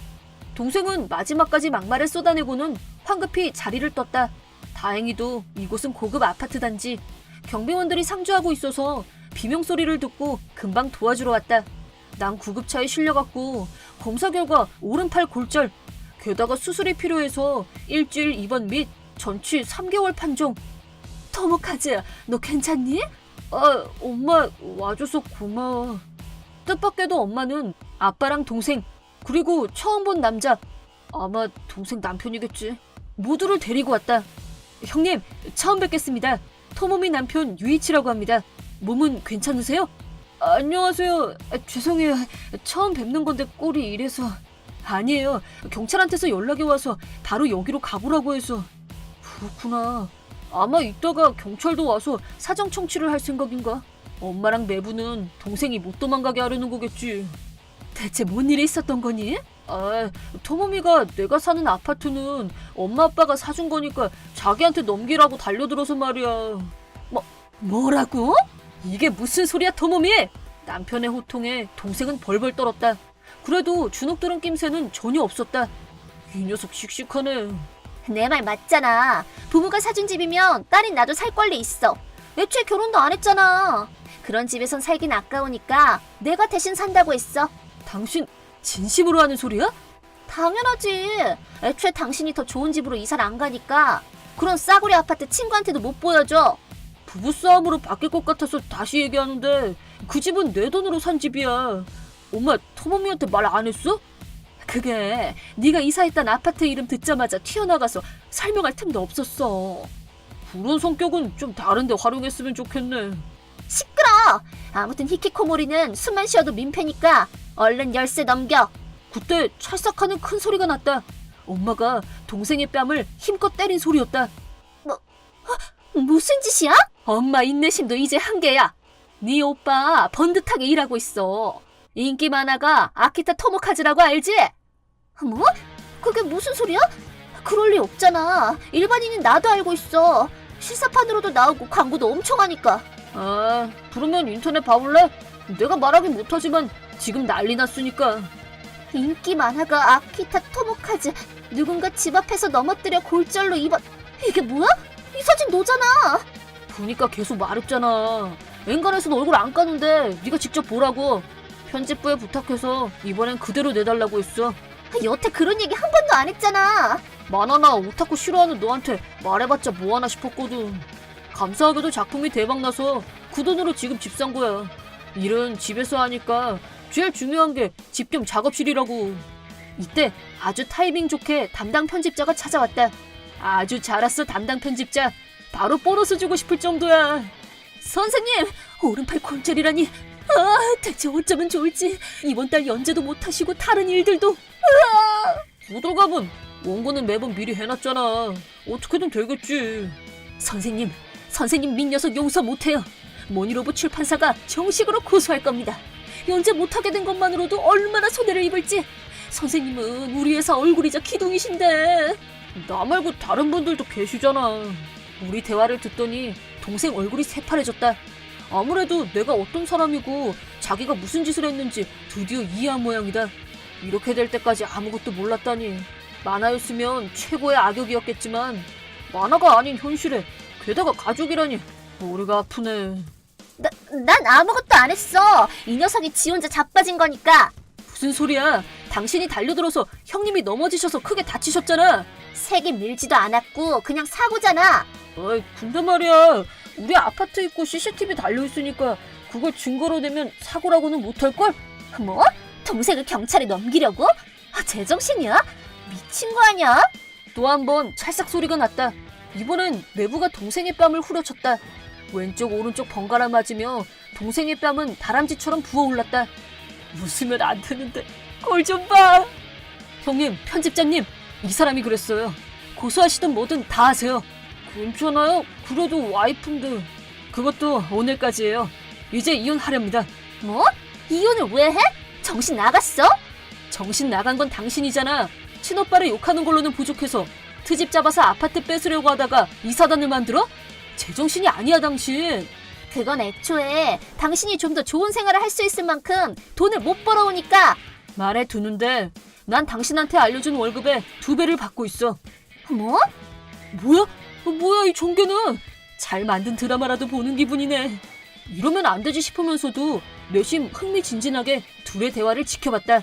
동생은 마지막까지 막말을 쏟아내고는 황급히 자리를 떴다. 다행히도 이곳은 고급 아파트 단지. 경비원들이 상주하고 있어서 비명소리를 듣고 금방 도와주러 왔다. 난 구급차에 실려갔고 검사 결과 오른팔 골절, 게다가 수술이 필요해서 일주일 입원 및 전치 3개월 판정. 토모카즈, 너 괜찮니? 엄마 와줘서 고마워. 뜻밖에도 엄마는 아빠랑 동생, 그리고 처음 본 남자, 아마 동생 남편이겠지, 모두를 데리고 왔다. 형님, 처음 뵙겠습니다. 토모미 남편 유이치라고 합니다. 몸은 괜찮으세요? 안녕하세요. 죄송해요. 처음 뵙는 건데 꼴이 이래서. 아니에요. 경찰한테서 연락이 와서 바로 여기로 가보라고 해서. 그렇구나. 아마 이따가 경찰도 와서 사정 청취를 할 생각인가? 엄마랑 매부는 동생이 못 도망가게 하려는 거겠지. 대체 뭔 일이 있었던 거니? 토모미가 내가 사는 아파트는 엄마 아빠가 사준 거니까 자기한테 넘기라고 달려들어서 말이야. 뭐라고? 이게 무슨 소리야, 토모미? 남편의 호통에 동생은 벌벌 떨었다. 그래도 주눅들은 낌새는 전혀 없었다. 이 녀석 씩씩하네. 내 말 맞잖아. 부모가 사준 집이면 딸인 나도 살 권리 있어. 애초에 결혼도 안 했잖아. 그런 집에선 살긴 아까우니까 내가 대신 산다고 했어. 당신 진심으로 하는 소리야? 당연하지. 애초에 당신이 더 좋은 집으로 이사를 안 가니까 그런 싸구려 아파트 친구한테도 못 보여줘. 부부싸움으로 바뀔 것 같아서 다시 얘기하는데 그 집은 내 돈으로 산 집이야. 엄마 토모미한테 말 안 했어? 그게 네가 이사했던 아파트 이름 듣자마자 튀어나가서 설명할 틈도 없었어. 그런 성격은 좀 다른 데 활용했으면 좋겠네. 시끄러. 아무튼 히키코모리는 숨만 쉬어도 민폐니까 얼른 열쇠 넘겨. 그때 찰싹하는 큰 소리가 났다. 엄마가 동생의 뺨을 힘껏 때린 소리였다. 무슨 짓이야? 엄마 인내심도 이제 한계야. 네 오빠 번듯하게 일하고 있어. 인기 만화가 아키타 토모카즈라고 알지? 뭐? 그게 무슨 소리야? 그럴 리 없잖아. 일반인인 나도 알고 있어. 실사판으로도 나오고 광고도 엄청 하니까. 그러면 인터넷 봐볼래? 내가 말하긴 못하지만 지금 난리 났으니까. 인기 만화가 아키타 토모카즈. 누군가 집 앞에서 넘어뜨려 골절로 입원. 이게 뭐야? 이 사진 너잖아. 보니까 계속 말했잖아. 엔간에선 얼굴 안 까는데 네가 직접 보라고. 편집부에 부탁해서 이번엔 그대로 내달라고 했어. 여태 그런 얘기 한 번도 안 했잖아. 만화나 오타쿠 싫어하는 너한테 말해봤자 뭐하나 싶었거든. 감사하게도 작품이 대박나서 그 돈으로 지금 집 산 거야. 일은 집에서 하니까 제일 중요한 게 집 겸 작업실이라고. 이때 아주 타이밍 좋게 담당 편집자가 찾아왔다. 아주 잘 왔어, 담당 편집자. 바로 보너스 주고 싶을 정도야. 선생님, 오른팔 골절이라니. 대체 어쩌면 좋을지. 이번 달 연재도 못하시고 다른 일들도. 호들갑은 원고는 매번 미리 해놨잖아. 어떻게든 되겠지. 선생님 민 녀석 용서 못해요. 모니로브 출판사가 정식으로 고소할 겁니다. 연재 못하게 된 것만으로도 얼마나 손해를 입을지. 선생님은 우리 회사 얼굴이자 기둥이신데. 나 말고 다른 분들도 계시잖아. 우리 대화를 듣더니 동생 얼굴이 새파래졌다. 아무래도 내가 어떤 사람이고 자기가 무슨 짓을 했는지 드디어 이해한 모양이다. 이렇게 될 때까지 아무것도 몰랐다니. 만화였으면 최고의 악역이었겠지만 만화가 아닌 현실에 게다가 가족이라니 머리가 아프네. 난 아무것도 안 했어. 이 녀석이 지 혼자 자빠진 거니까. 무슨 소리야. 당신이 달려들어서 형님이 넘어지셔서 크게 다치셨잖아. 색이 밀지도 않았고 그냥 사고잖아. 어이, 근데 말이야. 우리 아파트 입구 CCTV 달려있으니까 그걸 증거로 내면 사고라고는 못할걸? 뭐? 동생을 경찰에 넘기려고? 제정신이야? 미친 거 아니야? 또 한 번 찰싹 소리가 났다. 이번엔 내부가 동생의 뺨을 후려쳤다. 왼쪽 오른쪽 번갈아 맞으며 동생의 뺨은 다람쥐처럼 부어올랐다. 웃으면 안 되는데 꼴 좀 봐. 형님, 편집자님, 이 사람이 그랬어요. 고소하시든 뭐든 다 하세요. 괜찮아요? 그래도 와이프인데. 그것도 오늘까지예요. 이제 이혼하렵니다. 뭐? 이혼을 왜 해? 정신 나갔어? 정신 나간 건 당신이잖아. 친오빠를 욕하는 걸로는 부족해서 트집 잡아서 아파트 뺏으려고 하다가 이 사단을 만들어? 제정신이 아니야, 당신. 그건 애초에 당신이 좀 더 좋은 생활을 할 수 있을 만큼 돈을 못 벌어오니까. 말해 두는데 난 당신한테 알려준 월급의 2배를 받고 있어. 뭐? 뭐야 이 전개는. 잘 만든 드라마라도 보는 기분이네. 이러면 안 되지 싶으면서도 내심 흥미진진하게 둘의 대화를 지켜봤다.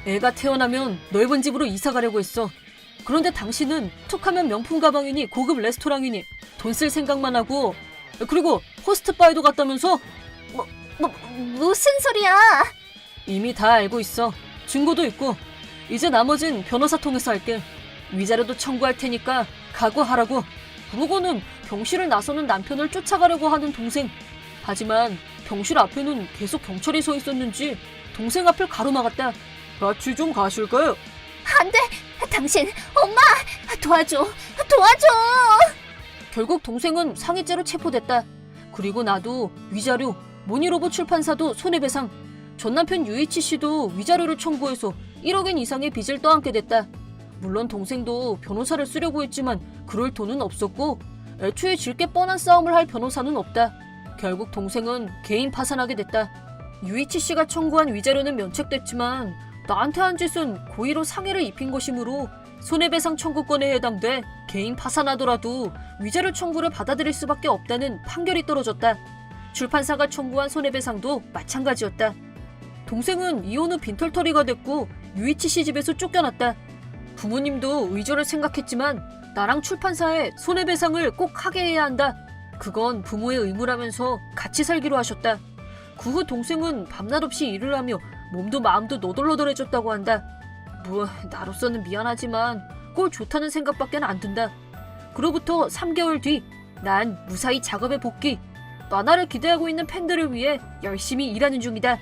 애가 태어나면 넓은 집으로 이사 가려고 했어. 그런데 당신은 툭하면 명품 가방이니 고급 레스토랑이니 돈 쓸 생각만 하고, 그리고 호스트바에도 갔다면서? 무슨 소리야? 이미 다 알고 있어. 증거도 있고. 이제 나머진 변호사 통해서 할게. 위자료도 청구할 테니까 각오하라고. 그러고는 병실을 나서는 남편을 쫓아가려고 하는 동생. 하지만 병실 앞에는 계속 경찰이 서 있었는지 동생 앞을 가로막았다. 같이 좀 가실까요? 안 돼! 당신, 엄마! 도와줘! 결국 동생은 상해죄로 체포됐다. 그리고 나도 위자료, 모니로버 출판사도 손해배상, 전 남편 유이치 씨도 위자료를 청구해서 1억엔 이상의 빚을 떠안게 됐다. 물론 동생도 변호사를 쓰려고 했지만 그럴 돈은 없었고 애초에 질 게 뻔한 싸움을 할 변호사는 없다. 결국 동생은 개인 파산하게 됐다. 유이치 씨가 청구한 위자료는 면책됐지만 나한테 한 짓은 고의로 상해를 입힌 것이므로 손해배상 청구권에 해당돼 개인 파산하더라도 위자료 청구를 받아들일 수밖에 없다는 판결이 떨어졌다. 출판사가 청구한 손해배상도 마찬가지였다. 동생은 이혼 후 빈털터리가 됐고 유이치 씨 집에서 쫓겨났다. 부모님도 의존을 생각했지만 나랑 출판사에 손해배상을 꼭 하게 해야 한다. 그건 부모의 의무라면서 같이 살기로 하셨다. 그 후 동생은 밤낮 없이 일을 하며 몸도 마음도 너덜너덜해졌다고 한다. 나로서는 미안하지만 꼴 좋다는 생각밖에 안 든다. 그로부터 3개월 뒤 난 무사히 작업에 복귀. 만화를 기대하고 있는 팬들을 위해 열심히 일하는 중이다.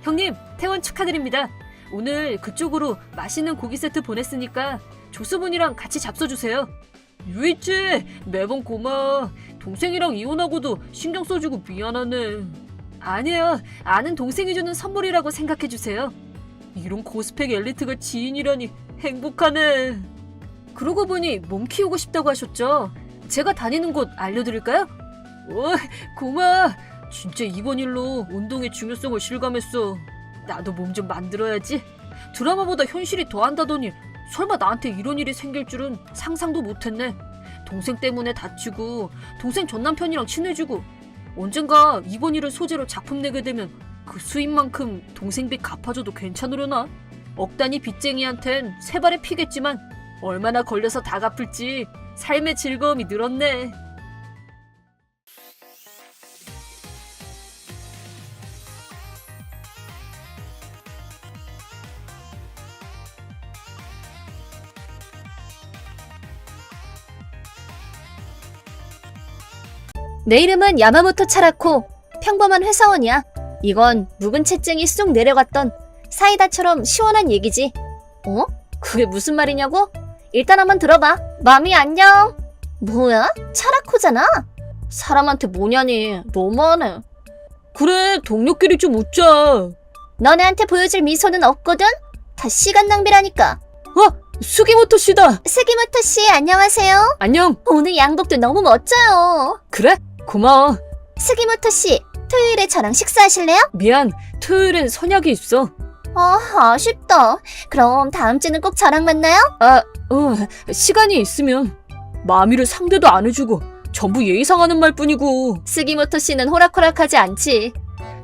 형님, 퇴원 축하드립니다. 오늘 그쪽으로 맛있는 고기 세트 보냈으니까 조수분이랑 같이 잡숴주세요. 유이치, 매번 고마워. 동생이랑 이혼하고도 신경 써주고 미안하네. 아니에요. 아는 동생이 주는 선물이라고 생각해주세요. 이런 고스펙 엘리트가 지인이라니 행복하네. 그러고 보니 몸 키우고 싶다고 하셨죠? 제가 다니는 곳 알려드릴까요? 고마워. 진짜 이번 일로 운동의 중요성을 실감했어. 나도 몸 좀 만들어야지. 드라마보다 현실이 더한다더니 설마 나한테 이런 일이 생길 줄은 상상도 못했네. 동생 때문에 다치고 동생 전 남편이랑 친해지고 언젠가 이번 일을 소재로 작품 내게 되면 그 수입만큼 동생 빚 갚아줘도 괜찮으려나? 억단위 빚쟁이한텐 세 발의 피겠지만 얼마나 걸려서 다 갚을지 삶의 즐거움이 늘었네. 내 이름은 야마모토 차라코. 평범한 회사원이야. 이건 묵은 채증이 쑥 내려갔던 사이다처럼 시원한 얘기지. 어? 그게 무슨 말이냐고? 일단 한번 들어봐. 마미 안녕. 뭐야? 차라코잖아? 사람한테 뭐냐니. 너무하네. 그래, 동료끼리 좀 웃자. 너네한테 보여줄 미소는 없거든? 다 시간 낭비라니까. 수기모토 씨다. 스기모토 씨 안녕하세요. 안녕. 오늘 양복도 너무 멋져요. 그래? 고마워. 스기모토 씨, 토요일에 저랑 식사하실래요? 미안, 토요일엔 선약이 있어. 아쉽다. 그럼 다음 주는 꼭 저랑 만나요? 시간이 있으면. 마미를 상대도 안 해주고 전부 예의상하는 말뿐이고. 스기모토 씨는 호락호락하지 않지.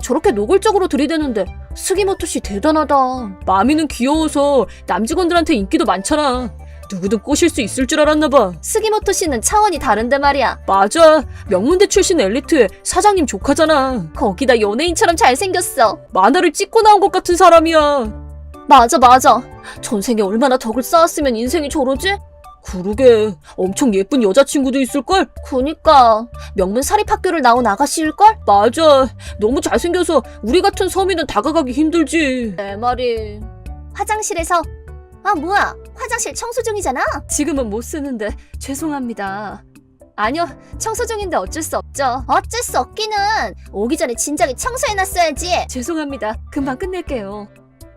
저렇게 노골적으로 들이대는데 스기모토 씨 대단하다. 마미는 귀여워서 남직원들한테 인기도 많잖아. 누구든 꼬실 수 있을 줄 알았나 봐. 스기모토 씨는 차원이 다른데 말이야. 맞아, 명문대 출신 엘리트의 사장님 조카잖아. 거기다 연예인처럼 잘생겼어. 만화를 찍고 나온 것 같은 사람이야. 맞아. 전생에 얼마나 덕을 쌓았으면 인생이 저러지? 그러게, 엄청 예쁜 여자친구도 있을걸? 그니까 명문 사립학교를 나온 아가씨일걸? 맞아, 너무 잘생겨서 우리 같은 서민은 다가가기 힘들지. 내 말이. 화장실에서 뭐야? 화장실 청소 중이잖아? 지금은 못 쓰는데 죄송합니다. 아니요, 청소 중인데 어쩔 수 없죠. 어쩔 수 없기는. 오기 전에 진작에 청소해놨어야지. 죄송합니다. 금방 끝낼게요.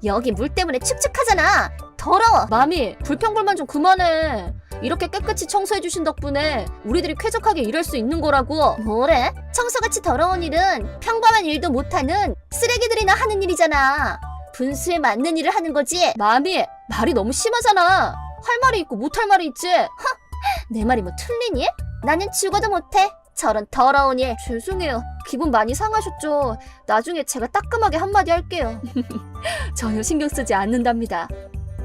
여기 물 때문에 축축하잖아. 더러워. 마미, 불평불만 좀 그만해. 이렇게 깨끗이 청소해주신 덕분에 우리들이 쾌적하게 일할 수 있는 거라고. 뭐래? 청소같이 더러운 일은 평범한 일도 못하는 쓰레기들이나 하는 일이잖아. 분수에 맞는 일을 하는 거지. 마미, 말이 너무 심하잖아. 할 말이 있고 못할 말이 있지. 내 말이 뭐 틀리니? 나는 죽어도 못해. 저런 더러운 일. 죄송해요. 기분 많이 상하셨죠? 나중에 제가 따끔하게 한마디 할게요. 전혀 신경 쓰지 않는답니다.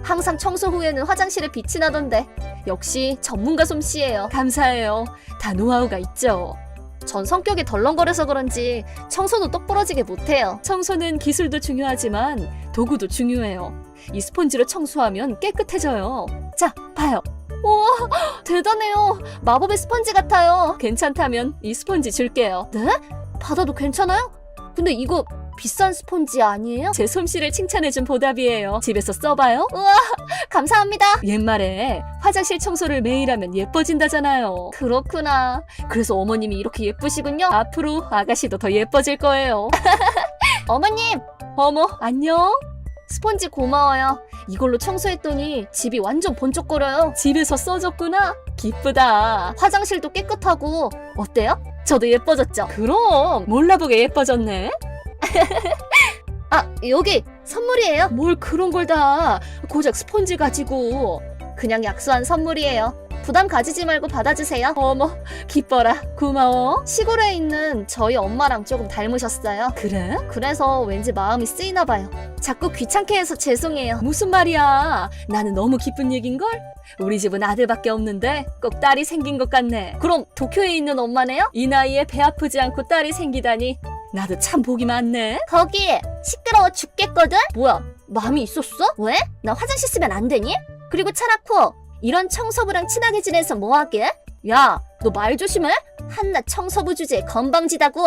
항상 청소 후에는 화장실에 빛이 나던데 역시 전문가 솜씨예요. 감사해요. 다 노하우가 있죠. 전 성격이 덜렁거려서 그런지 청소도 똑부러지게 못해요. 청소는 기술도 중요하지만 도구도 중요해요. 이 스펀지로 청소하면 깨끗해져요. 자, 봐요. 우와, 대단해요. 마법의 스펀지 같아요. 괜찮다면 이 스펀지 줄게요. 네? 받아도 괜찮아요? 근데 이거 비싼 스펀지 아니에요? 제 솜씨를 칭찬해준 보답이에요. 집에서 써봐요. 우와, 감사합니다. 옛말에 화장실 청소를 매일 하면 예뻐진다잖아요. 그렇구나. 그래서 어머님이 이렇게 예쁘시군요. 앞으로 아가씨도 더 예뻐질 거예요. 어머님! 어머, 안녕. 스펀지 고마워요. 이걸로 청소했더니 집이 완전 번쩍거려요. 집에서 써줬구나. 기쁘다. 화장실도 깨끗하고. 어때요? 저도 예뻐졌죠? 그럼 몰라보게 예뻐졌네. 여기 선물이에요. 뭘 그런 걸 다 고작 스펀지 가지고. 그냥 약소한 선물이에요. 부담 가지지 말고 받아주세요. 어머, 기뻐라. 고마워. 시골에 있는 저희 엄마랑 조금 닮으셨어요. 그래? 그래서 왠지 마음이 쓰이나 봐요. 자꾸 귀찮게 해서 죄송해요. 무슨 말이야. 나는 너무 기쁜 얘긴걸? 우리 집은 아들밖에 없는데 꼭 딸이 생긴 것 같네. 그럼 도쿄에 있는 엄마네요? 이 나이에 배 아프지 않고 딸이 생기다니. 나도 참 복이 많네. 거기 시끄러워 죽겠거든? 뭐야, 마음이 있었어? 왜? 나 화장실 쓰면 안 되니? 그리고 차라코, 이런 청소부랑 친하게 지내서 뭐하게? 야, 너 말 조심해. 한낱 청소부 주제에 건방지다고.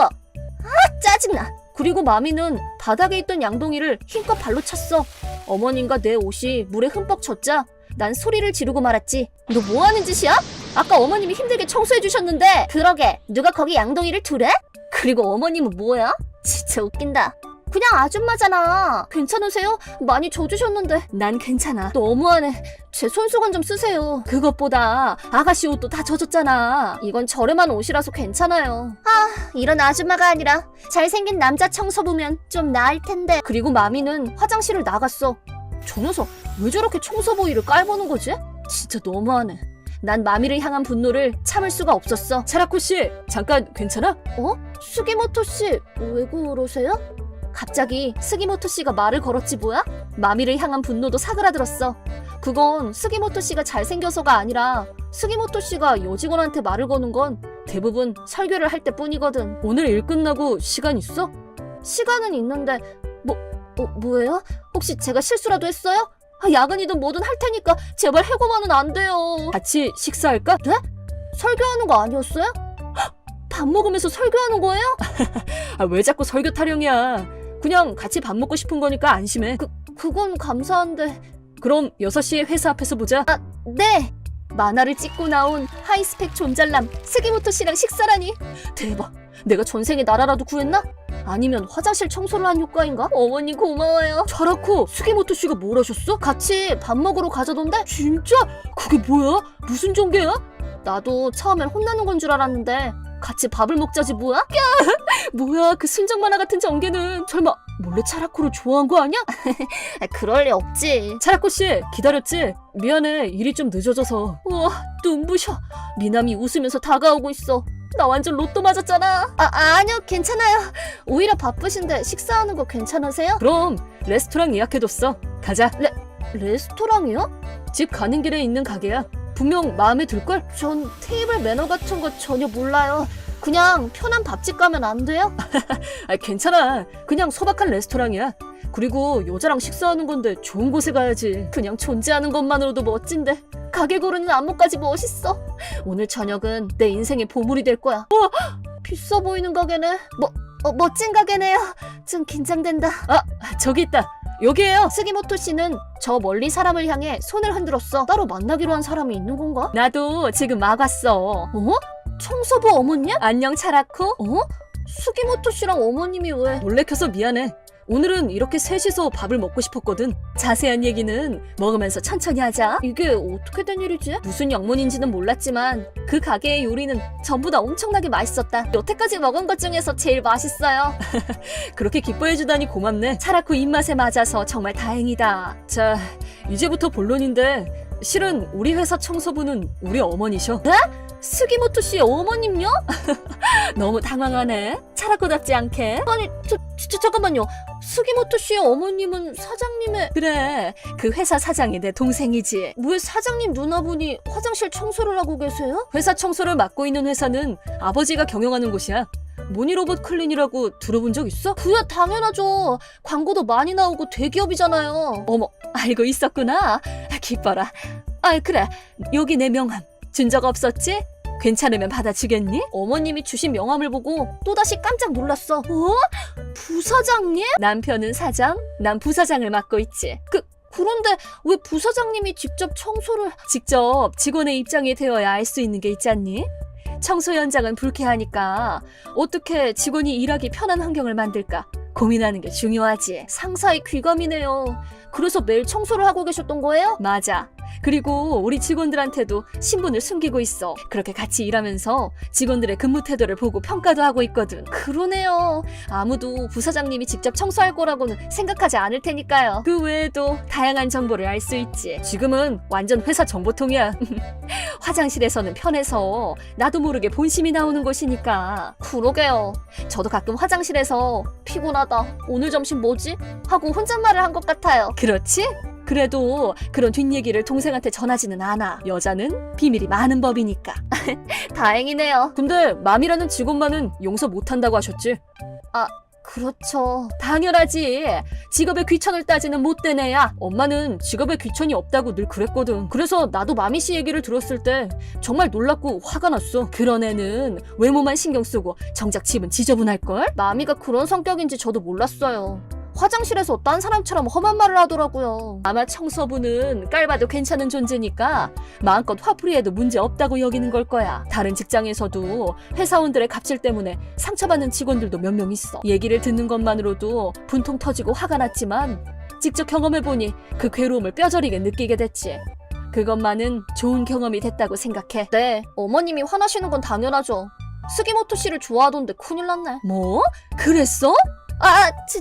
짜증나. 그리고 마미는 바닥에 있던 양동이를 힘껏 발로 찼어. 어머님과 내 옷이 물에 흠뻑 젖자 난 소리를 지르고 말았지. 너 뭐하는 짓이야? 아까 어머님이 힘들게 청소해 주셨는데. 그러게, 누가 거기 양동이를 두래? 그리고 어머님은 뭐야? 진짜 웃긴다. 그냥 아줌마잖아. 괜찮으세요? 많이 져주셨는데. 난 괜찮아. 너무하네. 제 손수건 좀 쓰세요. 그것보다 아가씨 옷도 다 젖었잖아. 이건 저렴한 옷이라서 괜찮아요. 이런 아줌마가 아니라 잘생긴 남자 청소부면 좀 나을 텐데. 그리고 마미는 화장실을 나갔어. 저 녀석 왜 저렇게 청소부위를 깔보는 거지? 진짜 너무하네. 난 마미를 향한 분노를 참을 수가 없었어. 차라코 씨, 잠깐 괜찮아? 수기모토 씨, 왜 그러세요? 갑자기 스기모토 씨가 말을 걸었지 뭐야? 마미를 향한 분노도 사그라들었어. 그건 스기모토 씨가 잘생겨서가 아니라 스기모토 씨가 여직원한테 말을 거는 건 대부분 설교를 할 때뿐이거든. 오늘 일 끝나고 시간 있어? 시간은 있는데 뭐예요? 혹시 제가 실수라도 했어요? 야근이든 뭐든 할 테니까 제발 해고만은 안 돼요. 같이 식사할까? 네? 설교하는 거 아니었어요? 밥 먹으면서 설교하는 거예요? 왜 자꾸 설교 타령이야. 그냥 같이 밥 먹고 싶은 거니까 안심해. 그건 감사한데. 그럼 6시에 회사 앞에서 보자. 네. 만화를 찍고 나온 하이스펙 존잘남 스기모토 씨랑 식사라니. 대박. 내가 전생에 나라라도 구했나? 아니면 화장실 청소를 한 효과인가? 어머니 고마워요. 자라코, 스기모토 씨가 뭘 하셨어? 같이 밥 먹으러 가자던데? 진짜? 그게 뭐야? 무슨 전개야? 나도 처음엔 혼나는 건 줄 알았는데 같이 밥을 먹자지 뭐야? 야! 뭐야 그 순정 만화 같은 전개는. 설마 몰래 차라코를 좋아한 거 아니야? 그럴 리 없지. 차라코 씨 기다렸지? 미안해 일이 좀 늦어져서. 우와 눈부셔. 미남이 웃으면서 다가오고 있어. 나 완전 로또 맞았잖아. 아니요, 괜찮아요. 오히려 바쁘신데 식사하는 거 괜찮으세요? 그럼 레스토랑 예약해뒀어. 가자. 레스토랑이요? 집 가는 길에 있는 가게야. 분명 마음에 들걸? 전 테이블 매너 같은 거 전혀 몰라요. 그냥 편한 밥집 가면 안 돼요? 괜찮아. 그냥 소박한 레스토랑이야. 그리고 여자랑 식사하는 건데 좋은 곳에 가야지. 그냥 존재하는 것만으로도 멋진데 가게 고르는 안목까지 멋있어. 오늘 저녁은 내 인생의 보물이 될 거야. 비싸 보이는 가게네. 멋진 가게네요. 좀 긴장된다. 저기 있다. 여기에요. 스기모토 씨는 저 멀리 사람을 향해 손을 흔들었어. 따로 만나기로 한 사람이 있는 건가? 나도 지금 막 왔어. 청소부 어머님? 안녕 차라코. 스기모토 씨랑 어머님이 왜? 놀래켜서 미안해. 오늘은 이렇게 셋이서 밥을 먹고 싶었거든. 자세한 얘기는 먹으면서 천천히 하자. 이게 어떻게 된 일이지? 무슨 영문인지는 몰랐지만 그 가게의 요리는 전부 다 엄청나게 맛있었다. 여태까지 먹은 것 중에서 제일 맛있어요. 그렇게 기뻐해주다니 고맙네. 차라코 입맛에 맞아서 정말 다행이다. 자, 이제부터 본론인데 실은 우리 회사 청소부는 우리 어머니셔. 네? 스기모토 씨의 어머님요? 너무 당황하네. 차라코답지 않게. 아니, 잠깐만요. 스기모토 씨의 어머님은 사장님의... 그래, 그 회사 사장이 내 동생이지. 왜 사장님 누나분이 화장실 청소를 하고 계세요? 회사 청소를 맡고 있는 회사는 아버지가 경영하는 곳이야. 모니로봇 클린이라고 들어본 적 있어? 그야 당연하죠. 광고도 많이 나오고 대기업이잖아요. 어머, 알고 있었구나. 기뻐라. 그래, 여기 내 명함. 준 적 없었지? 괜찮으면 받아주겠니? 어머님이 주신 명함을 보고 또다시 깜짝 놀랐어. 부사장님? 남편은 사장, 난 부사장을 맡고 있지. 그런데 왜 부사장님이 직접 청소를... 직접 직원의 입장이 되어야 알 수 있는 게 있지 않니? 청소 현장은 불쾌하니까 어떻게 직원이 일하기 편한 환경을 만들까 고민하는 게 중요하지. 상사의 귀감이네요. 그래서 매일 청소를 하고 계셨던 거예요? 맞아. 그리고 우리 직원들한테도 신분을 숨기고 있어. 그렇게 같이 일하면서 직원들의 근무 태도를 보고 평가도 하고 있거든. 그러네요. 아무도 부사장님이 직접 청소할 거라고는 생각하지 않을 테니까요. 그 외에도 다양한 정보를 알 수 있지. 지금은 완전 회사 정보통이야. 화장실에서는 편해서 나도 모르게 본심이 나오는 곳이니까. 그러게요. 저도 가끔 화장실에서 피곤하다. 오늘 점심 뭐지? 하고 혼잣말을 한 것 같아요. 그렇지? 그래도 그런 뒷얘기를 동생한테 전하지는 않아. 여자는 비밀이 많은 법이니까. 다행이네요. 근데 맘이라는 직원만은 용서 못한다고 하셨지? 그렇죠. 당연하지. 직업의 귀천을 따지는 못된 애야. 엄마는 직업에 귀천이 없다고 늘 그랬거든. 그래서 나도 마미 씨 얘기를 들었을 때 정말 놀랍고 화가 났어. 그런 애는 외모만 신경 쓰고 정작 집은 지저분할걸? 마미가 그런 성격인지 저도 몰랐어요. 화장실에서 딴 사람처럼 험한 말을 하더라고요. 아마 청소부는 깔봐도 괜찮은 존재니까 마음껏 화풀이해도 문제 없다고 여기는 걸 거야. 다른 직장에서도 회사원들의 갑질 때문에 상처받는 직원들도 몇 명 있어. 얘기를 듣는 것만으로도 분통 터지고 화가 났지만 직접 경험해보니 그 괴로움을 뼈저리게 느끼게 됐지. 그것만은 좋은 경험이 됐다고 생각해. 네, 어머님이 화나시는 건 당연하죠. 스기모토 씨를 좋아하던데 큰일 났네. 뭐? 그랬어?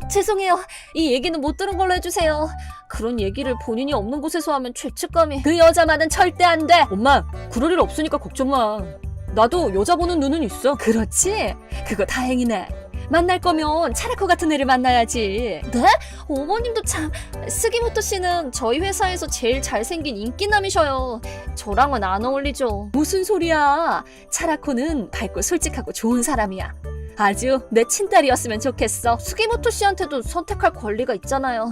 죄송해요. 이 얘기는 못 들은 걸로 해주세요. 그런 얘기를 본인이 없는 곳에서 하면 죄책감이... 그 여자만은 절대 안 돼. 엄마, 그럴 일 없으니까 걱정 마. 나도 여자 보는 눈은 있어. 그렇지? 그거 다행이네. 만날 거면 차라코 같은 애를 만나야지. 네? 어머님도 참. 스기모토 씨는 저희 회사에서 제일 잘생긴 인기남이셔요. 저랑은 안 어울리죠. 무슨 소리야. 차라코는 밝고 솔직하고 좋은 사람이야. 아주 내 친딸이었으면 좋겠어. 스기모토 씨한테도 선택할 권리가 있잖아요.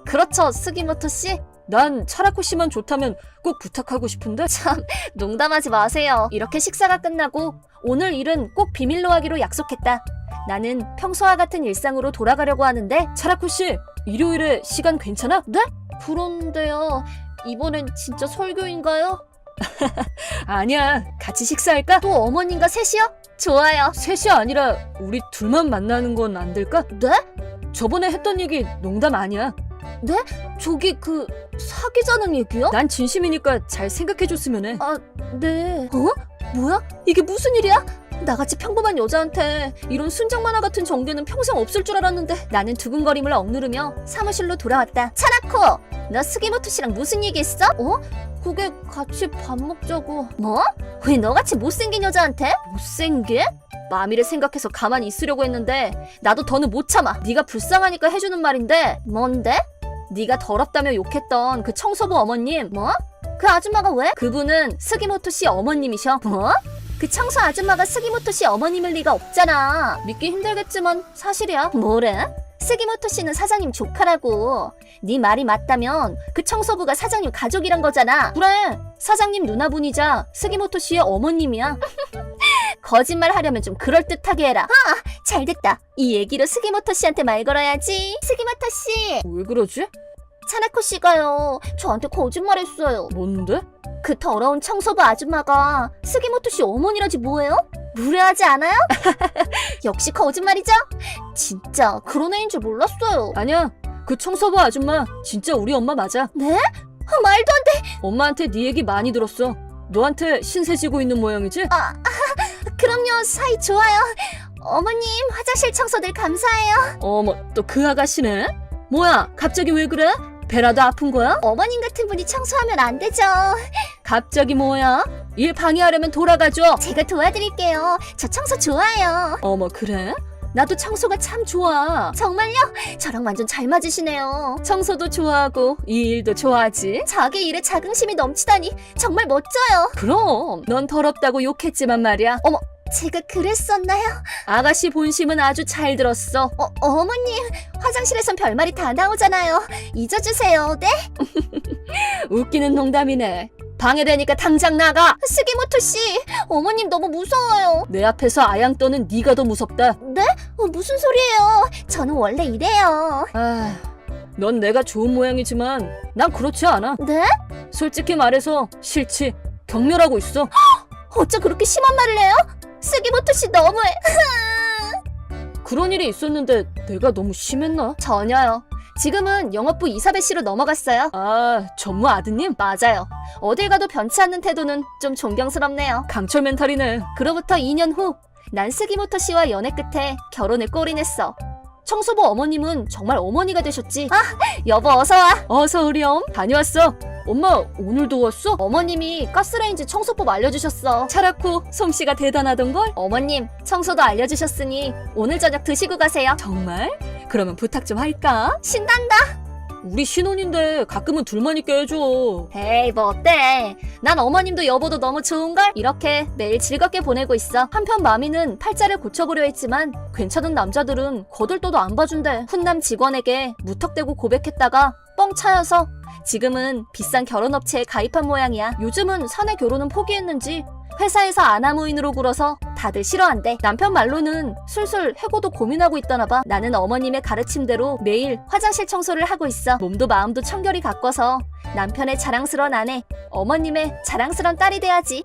그렇죠, 스기모토 씨? 난 차라코 씨만 좋다면 꼭 부탁하고 싶은데. 참, 농담하지 마세요. 이렇게 식사가 끝나고 오늘 일은 꼭 비밀로 하기로 약속했다. 나는 평소와 같은 일상으로 돌아가려고 하는데. 차라코 씨, 일요일에 시간 괜찮아? 네? 그런데요. 이번엔 진짜 설교인가요? 아니야, 같이 식사할까? 또 어머님과 셋이요? 좋아요. 셋이 아니라 우리 둘만 만나는 건 안 될까? 네? 저번에 했던 얘기 농담 아니야. 네? 저기 사귀자는 얘기요? 난 진심이니까 잘 생각해줬으면 해. 아, 네. 뭐야? 이게 무슨 일이야? 나같이 평범한 여자한테 이런 순정 만화 같은 정계는 평생 없을 줄 알았는데. 나는 두근거림을 억누르며 사무실로 돌아왔다. 차라코, 너 스기모토 씨랑 무슨 얘기했어? 그게 같이 밥 먹자고. 뭐? 왜 너같이 못생긴 여자한테? 못생게? 마미를 생각해서 가만히 있으려고 했는데 나도 더는 못 참아. 네가 불쌍하니까 해주는 말인데. 뭔데? 네가 더럽다며 욕했던 그 청소부 어머님. 뭐? 그 아줌마가 왜? 그분은 스기모토 씨 어머님이셔. 뭐? 그 청소 아줌마가 스기모토 씨 어머님일 리가 없잖아. 믿기 힘들겠지만 사실이야. 뭐래? 스기모토 씨는 사장님 조카라고. 네 말이 맞다면 그 청소부가 사장님 가족이란 거잖아. 그래, 사장님 누나분이자 스기모토 씨의 어머님이야. 거짓말 하려면 좀 그럴듯하게 해라. 잘됐다. 이 얘기로 스기모토 씨한테 말 걸어야지. 스기모토 씨, 왜 그러지? 차나코 씨가요, 저한테 거짓말했어요. 뭔데? 그 더러운 청소부 아줌마가 스기모토 씨 어머니라지 뭐예요? 무례하지 않아요? 역시 거짓말이죠? 진짜 그런 애인 줄 몰랐어요. 아니야, 그 청소부 아줌마 진짜 우리 엄마 맞아. 네? 말도 안 돼. 엄마한테 네 얘기 많이 들었어. 너한테 신세 지고 있는 모양이지? 그럼요, 사이 좋아요. 어머님, 화장실 청소들 감사해요. 어머, 또 그 아가씨네? 뭐야, 갑자기 왜 그래? 배라도 아픈 거야? 어머님 같은 분이 청소하면 안 되죠. 갑자기 뭐야? 일 방해하려면 돌아가줘. 제가 도와드릴게요. 저 청소 좋아해요. 어머, 그래? 나도 청소가 참 좋아. 정말요? 저랑 완전 잘 맞으시네요. 청소도 좋아하고 이 일도 좋아하지. 자기 일에 자긍심이 넘치다니 정말 멋져요. 그럼 넌 더럽다고 욕했지만 말이야. 어머, 제가 그랬었나요? 아가씨 본심은 아주 잘 들었어. 어머님, 화장실에선 별말이 다 나오잖아요. 잊어주세요. 네? 웃기는 농담이네. 방해되니까 당장 나가. 스기모토 씨, 어머님 너무 무서워요. 내 앞에서 아양 떠는 네가 더 무섭다. 네? 무슨 소리예요? 저는 원래 이래요. 넌 내가 좋은 모양이지만 난 그렇지 않아. 네? 솔직히 말해서 싫지. 경멸하고 있어. 어쩜 그렇게 심한 말을 해요? 스기모토 씨 너무해. 그런 일이 있었는데 내가 너무 심했나? 전혀요. 지금은 영업부 이사배 씨로 넘어갔어요. 아, 전무 아드님? 맞아요. 어딜 가도 변치 않는 태도는 좀 존경스럽네요. 강철 멘탈이네. 그로부터 2년 후, 난 스기모토 씨와 연애 끝에 결혼에 골인했어. 청소부 어머님은 정말 어머니가 되셨지. 여보 어서와. 어서 오렴. 다녀왔어. 엄마 오늘도 왔어? 어머님이 가스레인지 청소법 알려주셨어. 차라코 솜씨가 대단하던걸? 어머님, 청소도 알려주셨으니 오늘 저녁 드시고 가세요. 정말? 그러면 부탁 좀 할까? 신난다. 우리 신혼인데 가끔은 둘만 있게 해줘. 에이, 뭐 어때? 난 어머님도 여보도 너무 좋은걸? 이렇게 매일 즐겁게 보내고 있어. 한편 마미는 팔자를 고쳐보려 했지만 괜찮은 남자들은 거들떠도 안 봐준대. 훈남 직원에게 무턱대고 고백했다가 뻥 차여서 지금은 비싼 결혼업체에 가입한 모양이야. 요즘은 사내 결혼은 포기했는지 회사에서 아나무인으로 굴어서 다들 싫어한대. 남편 말로는 술술 해고도 고민하고 있다나 봐. 나는 어머님의 가르침대로 매일 화장실 청소를 하고 있어. 몸도 마음도 청결이 가꿔서 남편의 자랑스러운 아내, 어머님의 자랑스러운 딸이 돼야지.